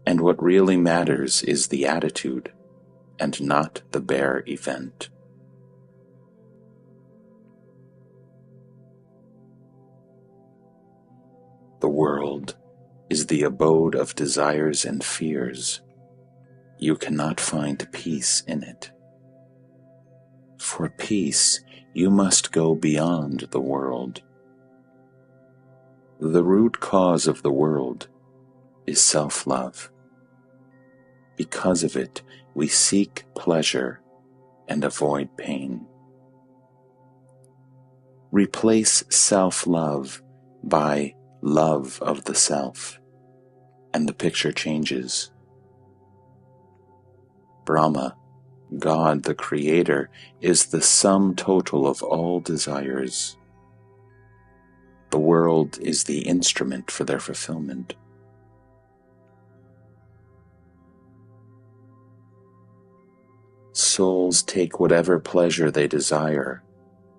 And what really matters is the attitude and not the bare event. The world is the abode of desires and fears. You cannot find peace in it. For peace, you must go beyond the world. The root cause of the world is self-love. Because of it, we seek pleasure and avoid pain. Replace self-love by love of the self, and the picture changes. Brahma, God the Creator, is the sum total of all desires. The world is the instrument for their fulfillment. Souls take whatever pleasure they desire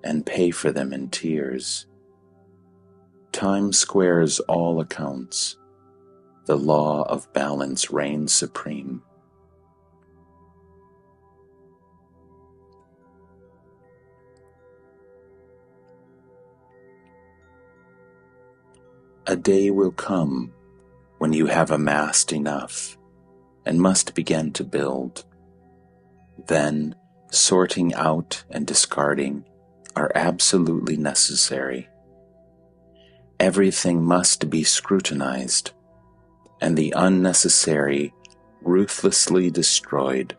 and pay for them in tears. Time squares all accounts. The law of balance reigns supreme. A day will come when you have amassed enough and must begin to build. Then, sorting out and discarding are absolutely necessary. Everything must be scrutinized, and the unnecessary ruthlessly destroyed.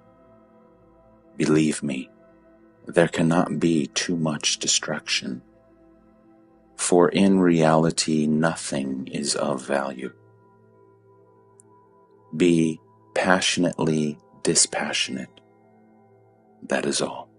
Believe me, there cannot be too much destruction, for in reality nothing is of value. Be passionately dispassionate. That is all.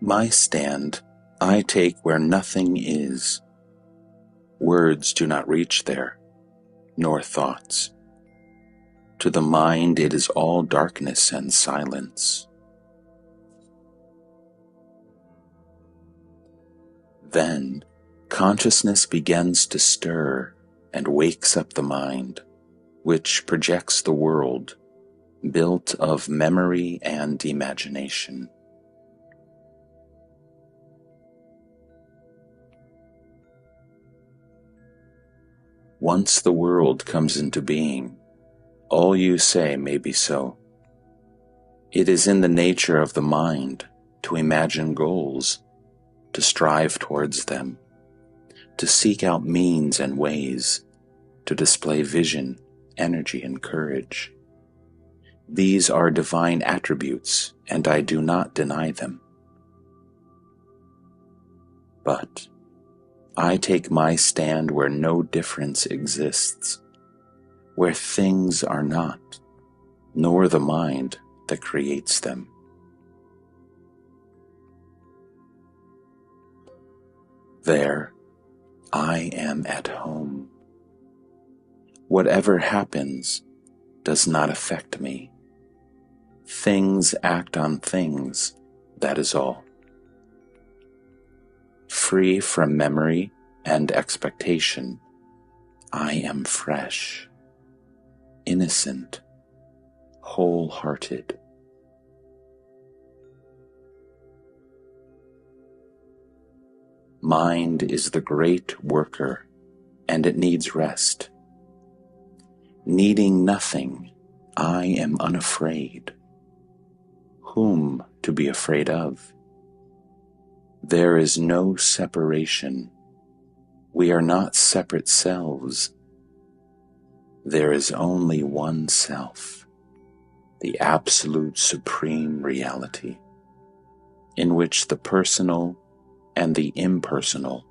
My stand I take where nothing is. Words do not reach there, nor thoughts. To the mind it is all darkness and silence. Then consciousness begins to stir and wakes up the mind, which projects the world, built of memory and imagination. Once the world comes into being, all you say may be so. It is in the nature of the mind to imagine goals, to strive towards them, to seek out means and ways, to display vision, energy, and courage. These are divine attributes, and I do not deny them. But I take my stand where no difference exists, where things are not, nor the mind that creates them. There, I am at home. Whatever happens does not affect me. Things act on things, that is all. Free from memory and expectation, I am fresh, innocent, wholehearted. Mind is the great worker, and it needs rest. Needing nothing, I am unafraid. Whom to be afraid of? There is no separation. We are not separate selves. There is only one self, the absolute supreme reality, in which the personal and the impersonal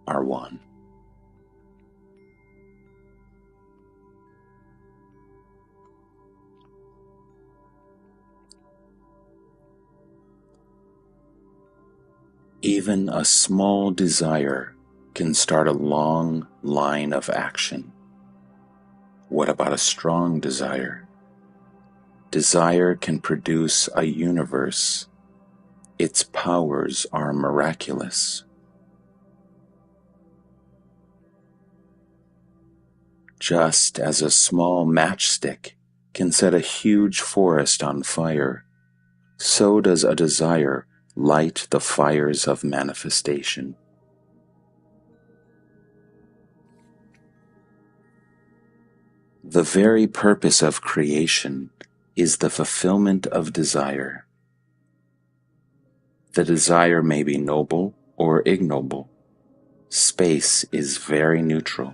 are one. Even a small desire can start a long line of action. What about a strong desire? Desire can produce a universe. Its powers are miraculous. Just as a small matchstick can set a huge forest on fire, so does a desire light the fires of manifestation. The very purpose of creation is the fulfillment of desire. The desire may be noble or ignoble. Space is very neutral.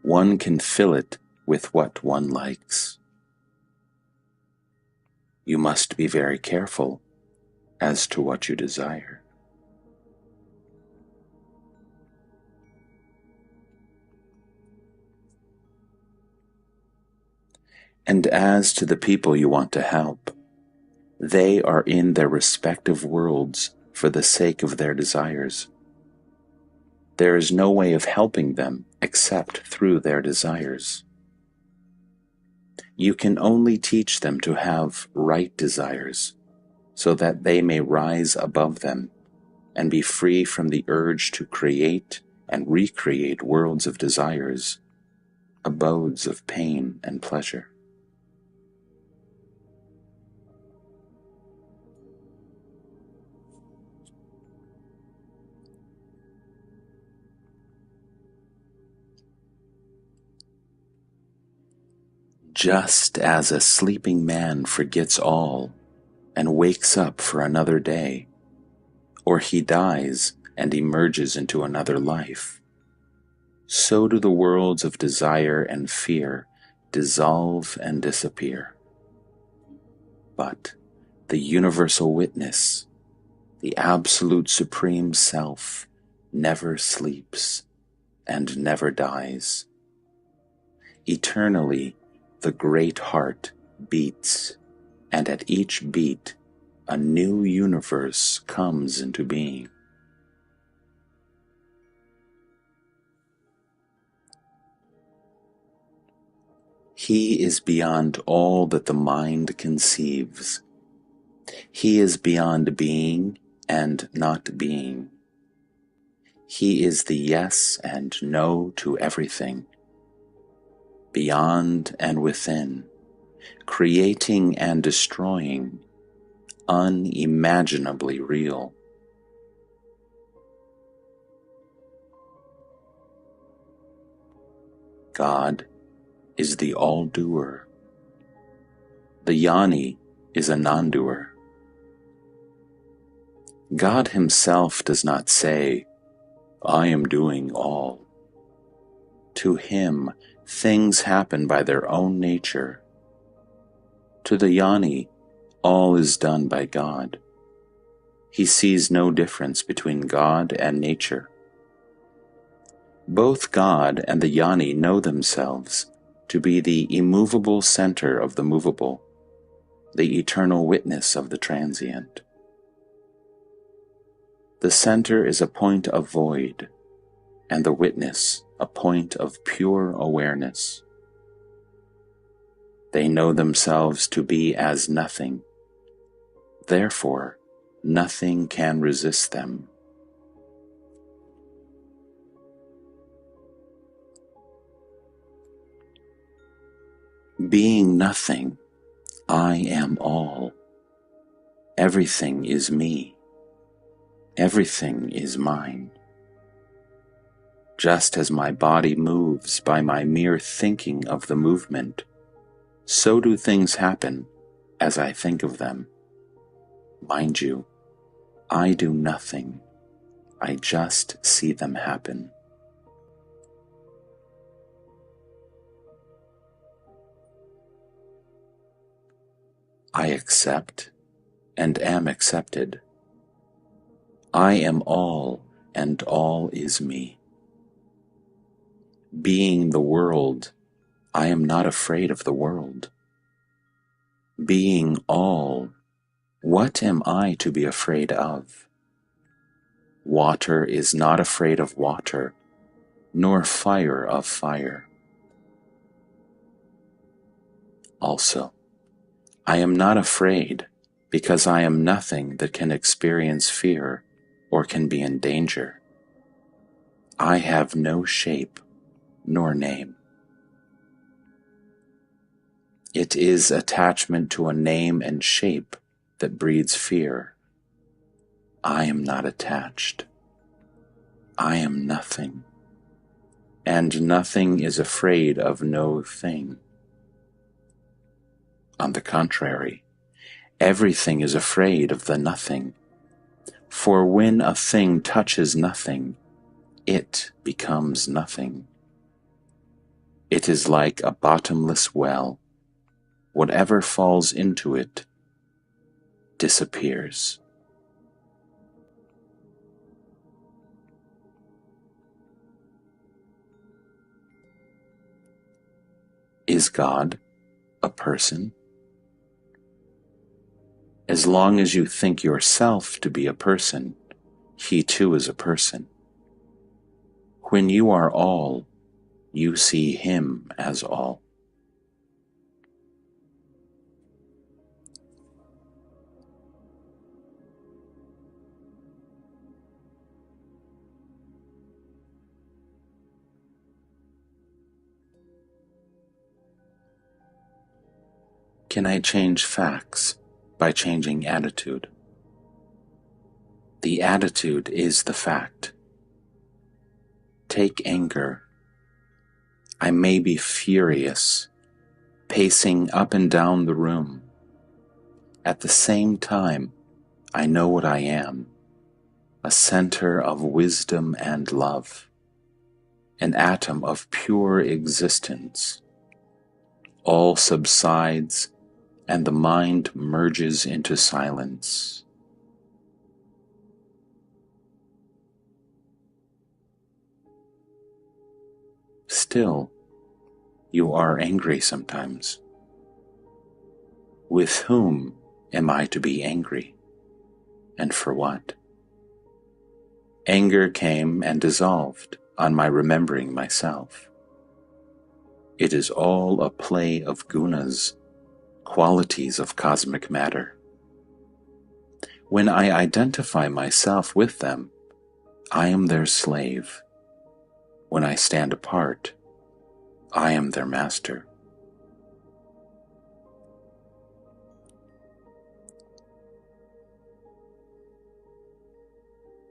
One can fill it with what one likes. You must be very careful as to what you desire. And as to the people you want to help, they are in their respective worlds for the sake of their desires. There is no way of helping them except through their desires. You can only teach them to have right desires, so that they may rise above them and be free from the urge to create and recreate worlds of desires, abodes of pain and pleasure. Just as a sleeping man forgets all and wakes up for another day, or he dies and emerges into another life, so do the worlds of desire and fear dissolve and disappear. But the universal witness, the absolute supreme self, never sleeps and never dies. Eternally, the great heart beats, and at each beat, a new universe comes into being. He is beyond all that the mind conceives. He is beyond being and not being. He is the yes and no to everything, beyond and within, creating and destroying, unimaginably real. God is the all-doer. The Jnani is a non-doer. God himself does not say, "I am doing all." To him, things happen by their own nature. To the Jnani, all is done by God. He sees no difference between God and nature. Both God and the Jnani know themselves to be the immovable center of the movable, the eternal witness of the transient. The center is a point of void, and the witness a point of pure awareness. They know themselves to be as nothing. Therefore, nothing can resist them. Being nothing, I am all. Everything is me. Everything is mine. Just as my body moves by my mere thinking of the movement, so do things happen as I think of them. Mind you, I do nothing. I just see them happen. I accept and am accepted. I am all, and all is me. Being the world, I am not afraid of the world. Being all, what am I to be afraid of? Water is not afraid of water, nor fire of fire. Also, I am not afraid because I am nothing that can experience fear or can be in danger. I have no shape nor name. It is attachment to a name and shape that breeds fear. I am not attached. I am nothing, and nothing is afraid of no thing. On the contrary, everything is afraid of the nothing, for when a thing touches nothing, it becomes nothing. It is like a bottomless well. Whatever falls into it disappears. Is God a person? As long as you think yourself to be a person, He too is a person. When you are all, you see Him as all. Can I change facts by changing attitude? The attitude is the fact. Take anger. I may be furious, pacing up and down the room. At the same time, I know what I am, a center of wisdom and love, an atom of pure existence. All subsides, and the mind merges into silence. Still, you are angry sometimes. With whom am I to be angry? And for what? Anger came and dissolved on my remembering myself. It is all a play of gunas, qualities of cosmic matter. When I identify myself with them, I am their slave. When I stand apart, I am their master.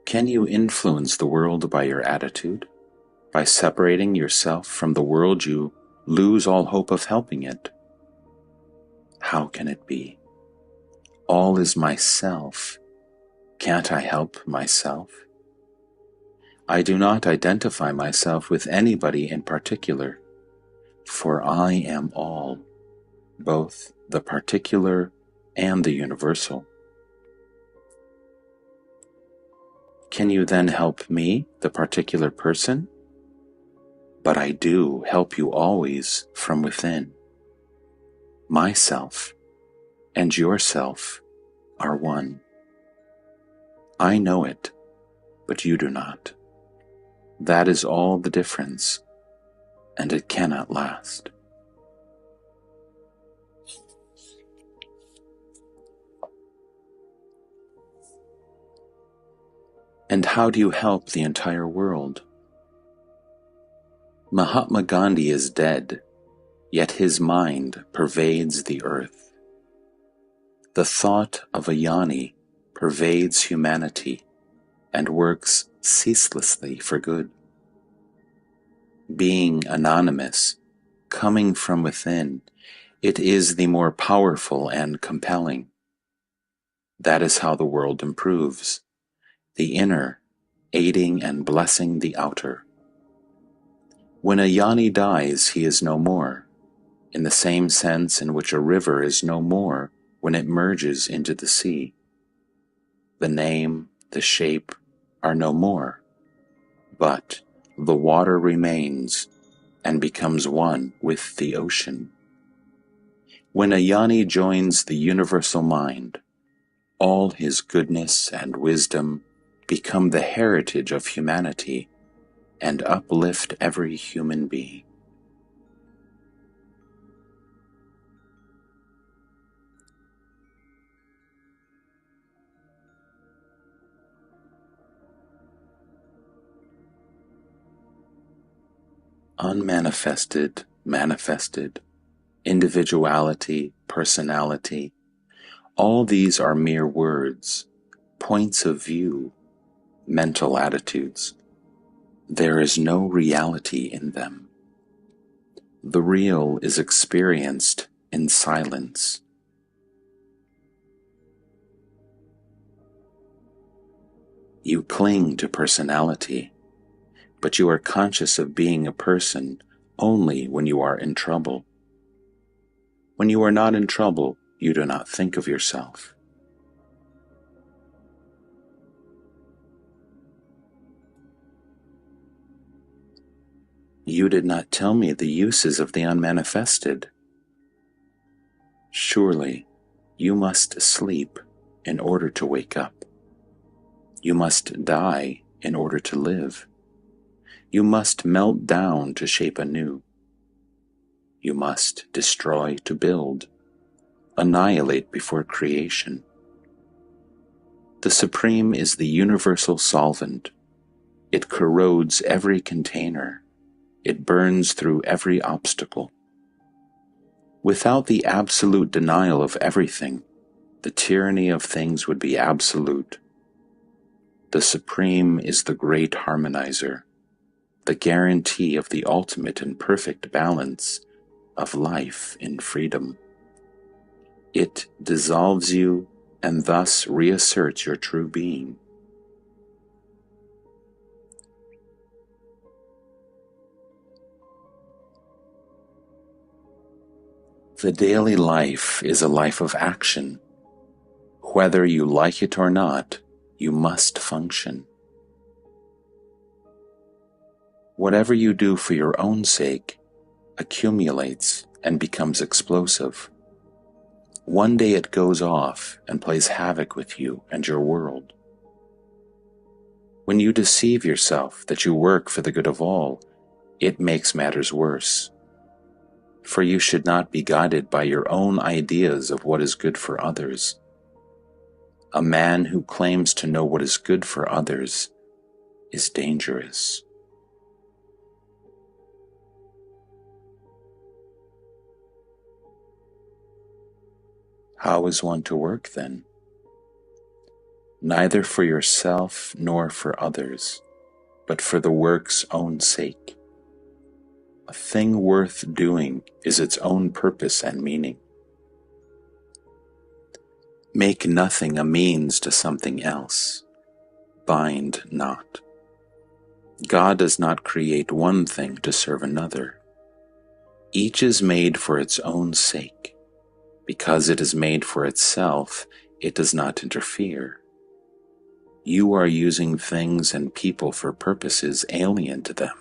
Can you influence the world by your attitude? By separating yourself from the world, you lose all hope of helping it. How can it be? All is myself. Can't I help myself? I do not identify myself with anybody in particular, for I am all, both the particular and the universal. Can you then help me, the particular person? But I do help you always from within. Myself and yourself are one. I know it, but you do not. That is all the difference, and it cannot last. And how do you help the entire world? Mahatma Gandhi is dead, yet his mind pervades the earth. The thought of a Jnani pervades humanity and works ceaselessly for good. Being anonymous, coming from within, it is the more powerful and compelling. That is how the world improves, the inner aiding and blessing the outer. When a Jnani dies, he is no more, in the same sense in which a river is no more when it merges into the sea. The name, the shape are no more, but the water remains and becomes one with the ocean. When a Jnani joins the universal mind, all his goodness and wisdom become the heritage of humanity and uplift every human being. Unmanifested, manifested, individuality, personality, all these are mere words, points of view, mental attitudes. There is no reality in them. The real is experienced in silence. You cling to personality, but you are conscious of being a person only when you are in trouble. When you are not in trouble, you do not think of yourself. You did not tell me the uses of the unmanifested. Surely, you must sleep in order to wake up. You must die in order to live. You must melt down to shape anew. You must destroy to build, annihilate before creation. The Supreme is the universal solvent. It corrodes every container. It burns through every obstacle. Without the absolute denial of everything, the tyranny of things would be absolute. The Supreme is the great harmonizer, the guarantee of the ultimate and perfect balance of life in freedom. It dissolves you and thus reasserts your true being. The daily life is a life of action. Whether you like it or not, you must function. Whatever you do for your own sake accumulates and becomes explosive. One day it goes off and plays havoc with you and your world. When you deceive yourself that you work for the good of all, it makes matters worse. For you should not be guided by your own ideas of what is good for others. A man who claims to know what is good for others is dangerous. How is one to work then? Neither for yourself nor for others, but for the work's own sake. A thing worth doing is its own purpose and meaning. Make nothing a means to something else. Bind not. God does not create one thing to serve another. Each is made for its own sake. Because it is made for itself, it does not interfere. You are using things and people for purposes alien to them,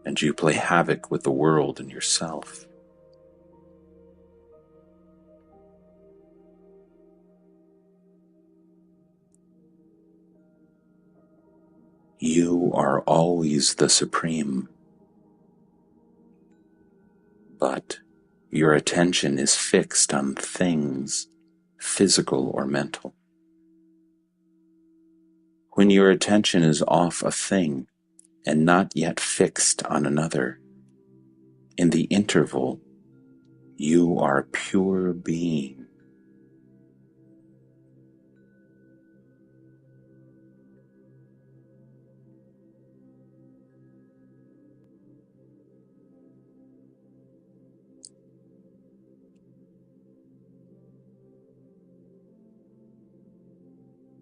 and you play havoc with the world and yourself. You are always the supreme, but your attention is fixed on things, physical or mental. When your attention is off a thing and not yet fixed on another, in the interval, you are pure being.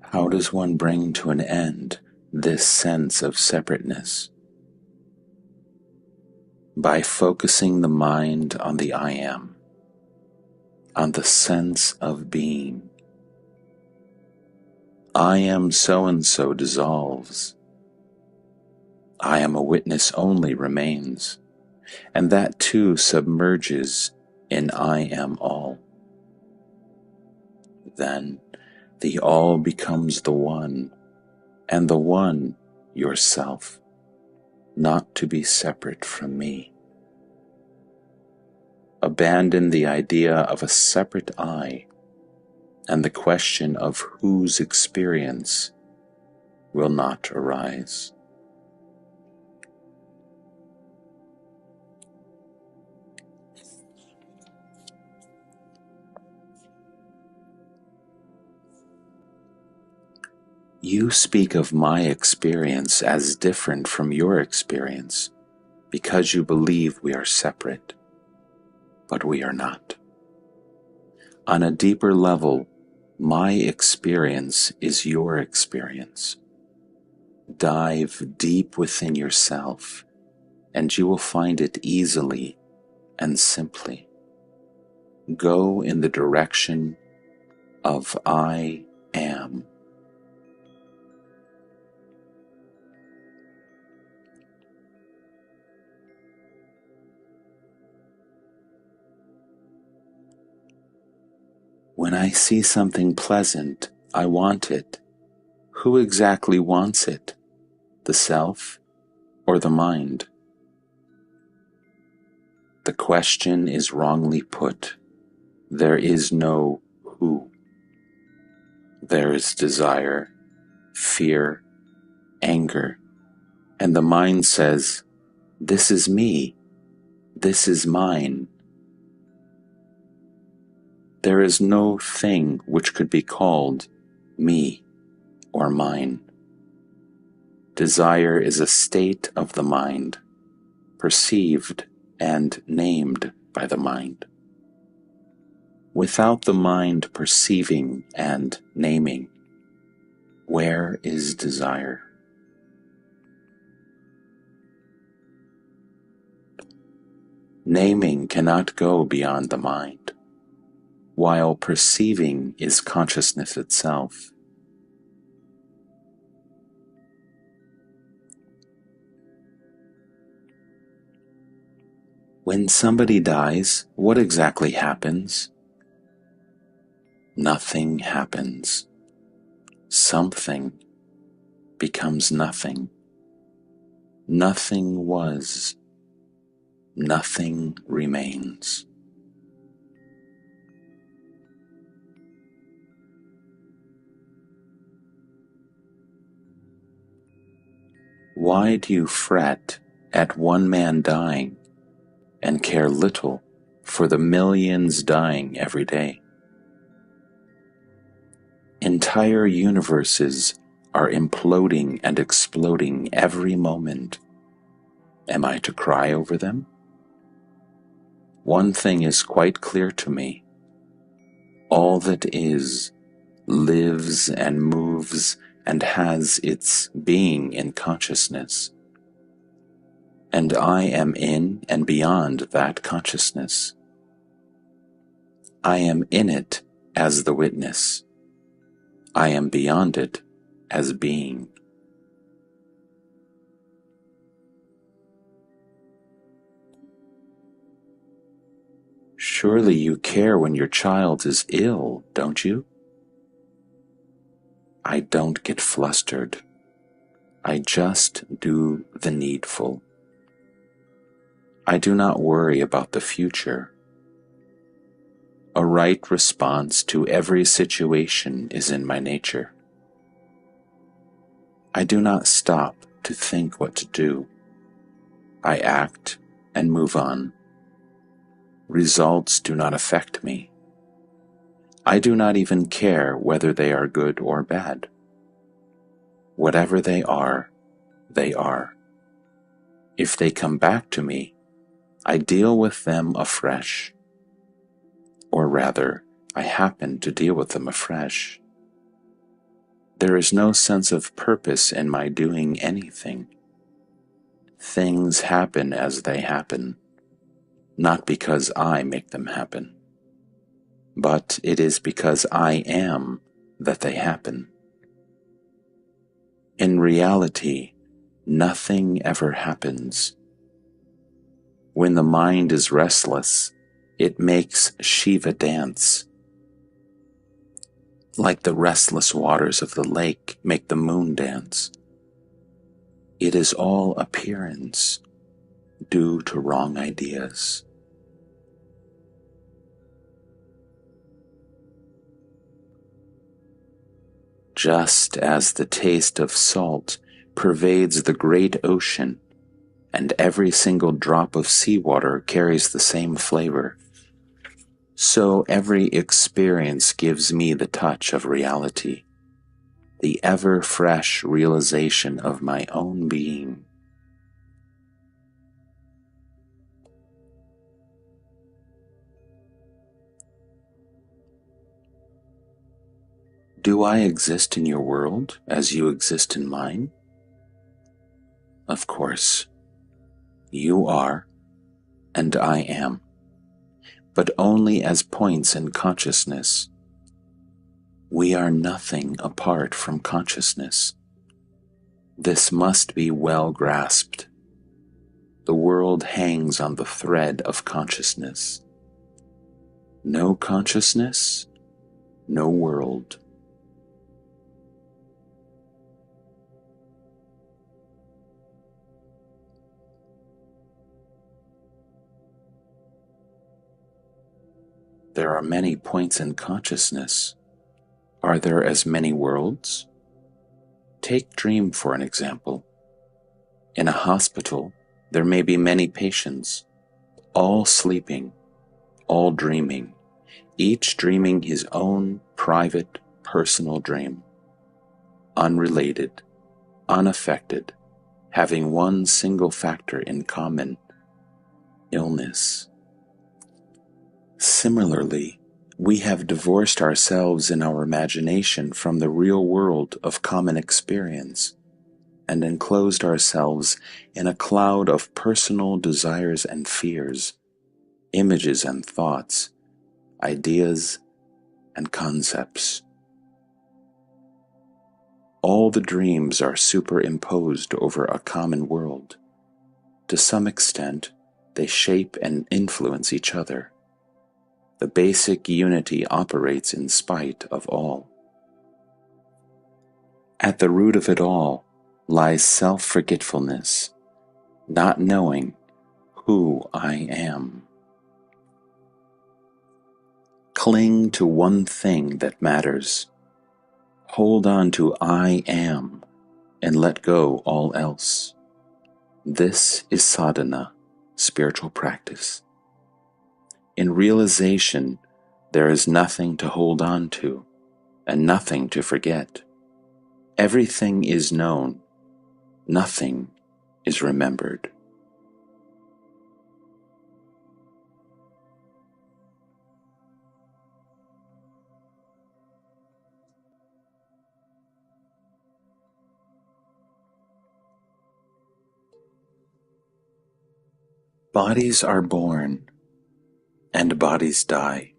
How does one bring to an end this sense of separateness? By focusing the mind on the I am, on the sense of being. I am so-and-so dissolves. I am a witness only remains, and that too submerges in I am all. Then the all becomes the one, and the one yourself, not to be separate from me. Abandon the idea of a separate I, and the question of whose experience will not arise. You speak of my experience as different from your experience because you believe we are separate, but we are not. On a deeper level, my experience is your experience. Dive deep within yourself, and you will find it easily and simply. Go in the direction of I am. When I see something pleasant, I want it. Who exactly wants it? The self or the mind? The question is wrongly put. There is no who. There is desire, fear, anger, and the mind says, this is me, this is mine. There is no thing which could be called me or mine. Desire is a state of the mind, perceived and named by the mind. Without the mind perceiving and naming, where is desire? Naming cannot go beyond the mind, while perceiving is consciousness itself. When somebody dies, what exactly happens? Nothing happens. Something becomes nothing. Nothing was. Nothing remains. Why do you fret at one man dying and care little for the millions dying every day? Entire universes are imploding and exploding every moment. Am I to cry over them? One thing is quite clear to me. All that is, lives and moves and has its being in consciousness. And I am in and beyond that consciousness. I am in it as the witness. I am beyond it as being. Surely you care when your child is ill, don't you? I don't get flustered. I just do the needful. I do not worry about the future. A right response to every situation is in my nature. I do not stop to think what to do. I act and move on. Results do not affect me. I do not even care whether they are good or bad. Whatever they are, they are. If they come back to me, I deal with them afresh. Or rather, I happen to deal with them afresh. There is no sense of purpose in my doing anything. Things happen as they happen, not because I make them happen, but it is because I am that they happen. In reality, nothing ever happens. When the mind is restless, it makes Shiva dance. Like the restless waters of the lake make the moon dance. It is all appearance due to wrong ideas. Just as the taste of salt pervades the great ocean, and every single drop of seawater carries the same flavor, so every experience gives me the touch of reality, the ever-fresh realization of my own being. Do I exist in your world as you exist in mine? Of course. You are, and I am, but only as points in consciousness. We are nothing apart from consciousness. This must be well grasped. The world hangs on the thread of consciousness. No consciousness, no world. There are many points in consciousness. Are there as many worlds? Take dream for an example. In a hospital, there may be many patients, all sleeping, all dreaming, each dreaming his own private, personal dream, unrelated, unaffected, having one single factor in common: illness. Similarly, we have divorced ourselves in our imagination from the real world of common experience and enclosed ourselves in a cloud of personal desires and fears, images and thoughts, ideas and concepts. All the dreams are superimposed over a common world. To some extent, they shape and influence each other. The basic unity operates in spite of all. At the root of it all lies self-forgetfulness, not knowing who I am. Cling to one thing that matters. Hold on to I am and let go all else. This is sadhana, spiritual practice. In realization, there is nothing to hold on to and nothing to forget. Everything is known, nothing is remembered. Bodies are born and bodies die.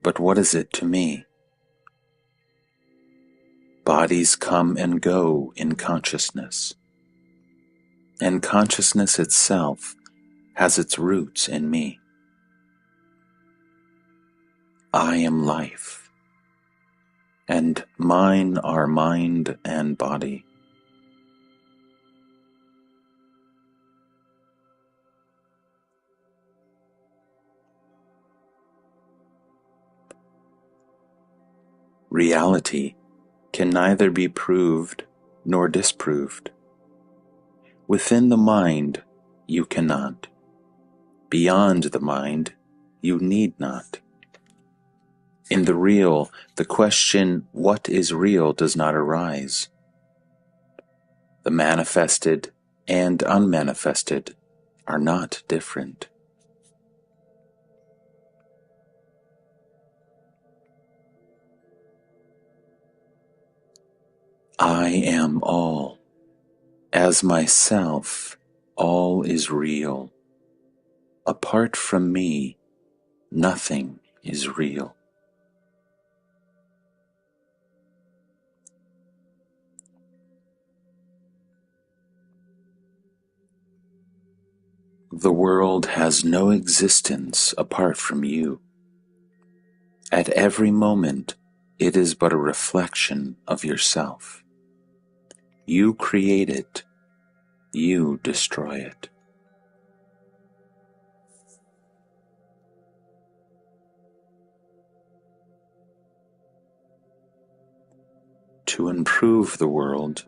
But what is it to me? Bodies come and go in consciousness, and consciousness itself has its roots in me. I am life, and mine are mind and body. Reality can neither be proved nor disproved. Within the mind, you cannot. Beyond the mind, you need not. In the real, the question, what is real, does not arise. The manifested and unmanifested are not different. I am all. As myself, all is real. Apart from me, nothing is real. The world has no existence apart from you. At every moment, it is but a reflection of yourself. You create it, you destroy it. To improve the world,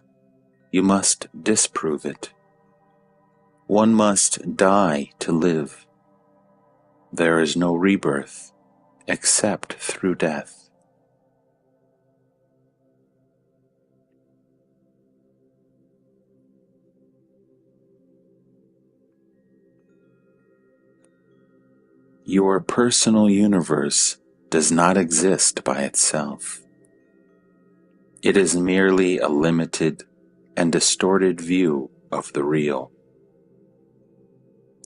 you must disprove it. One must die to live. There is no rebirth except through death. Your personal universe does not exist by itself. It is merely a limited and distorted view of the real.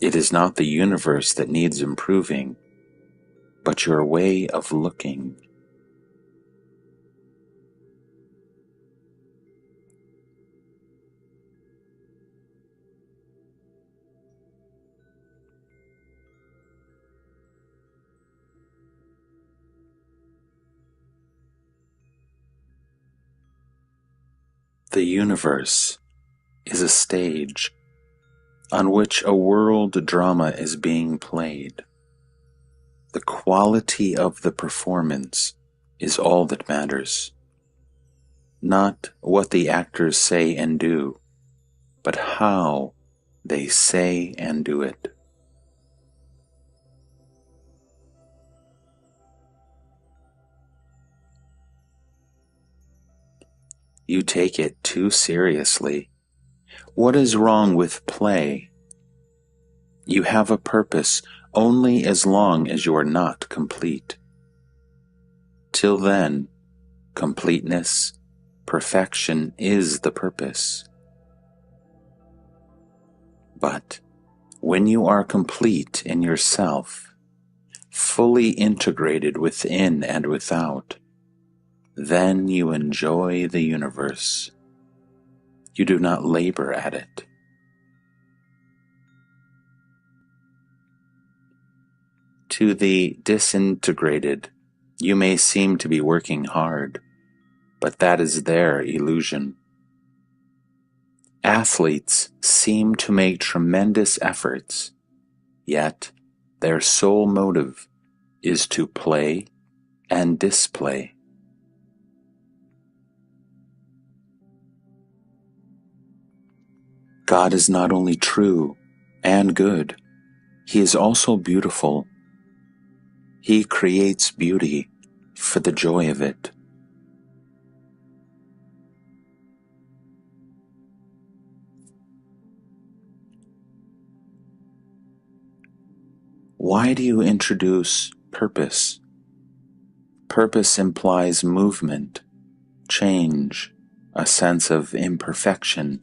It is not the universe that needs improving, but your way of looking. The universe is a stage on which a world drama is being played. The quality of the performance is all that matters, not what the actors say and do, but how they say and do it. You take it too seriously. What is wrong with play? You have a purpose only as long as you are not complete. Till then, completeness, perfection is the purpose. But when you are complete in yourself, fully integrated within and without, then you enjoy the universe. You do not labor at it. To the disintegrated, you may seem to be working hard, but that is their illusion. Athletes seem to make tremendous efforts, yet their sole motive is to play and display. God is not only true and good, He is also beautiful. He creates beauty for the joy of it. Why do you introduce purpose? Purpose implies movement, change, a sense of imperfection.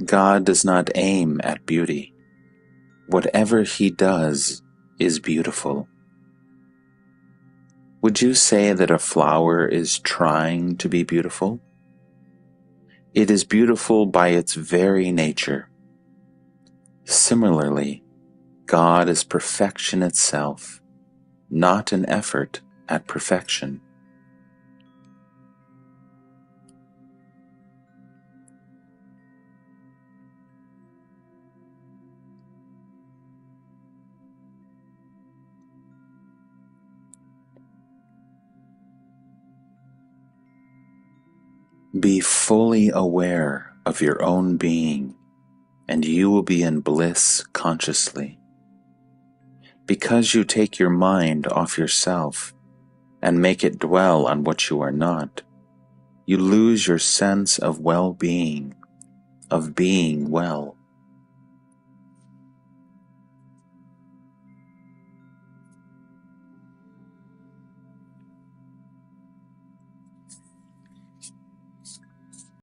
God does not aim at beauty. Whatever He does is beautiful. Would you say that a flower is trying to be beautiful? It is beautiful by its very nature. Similarly, God is perfection itself, not an effort at perfection. Be fully aware of your own being, and you will be in bliss consciously. Because you take your mind off yourself and make it dwell on what you are not, you lose your sense of well-being, of being well.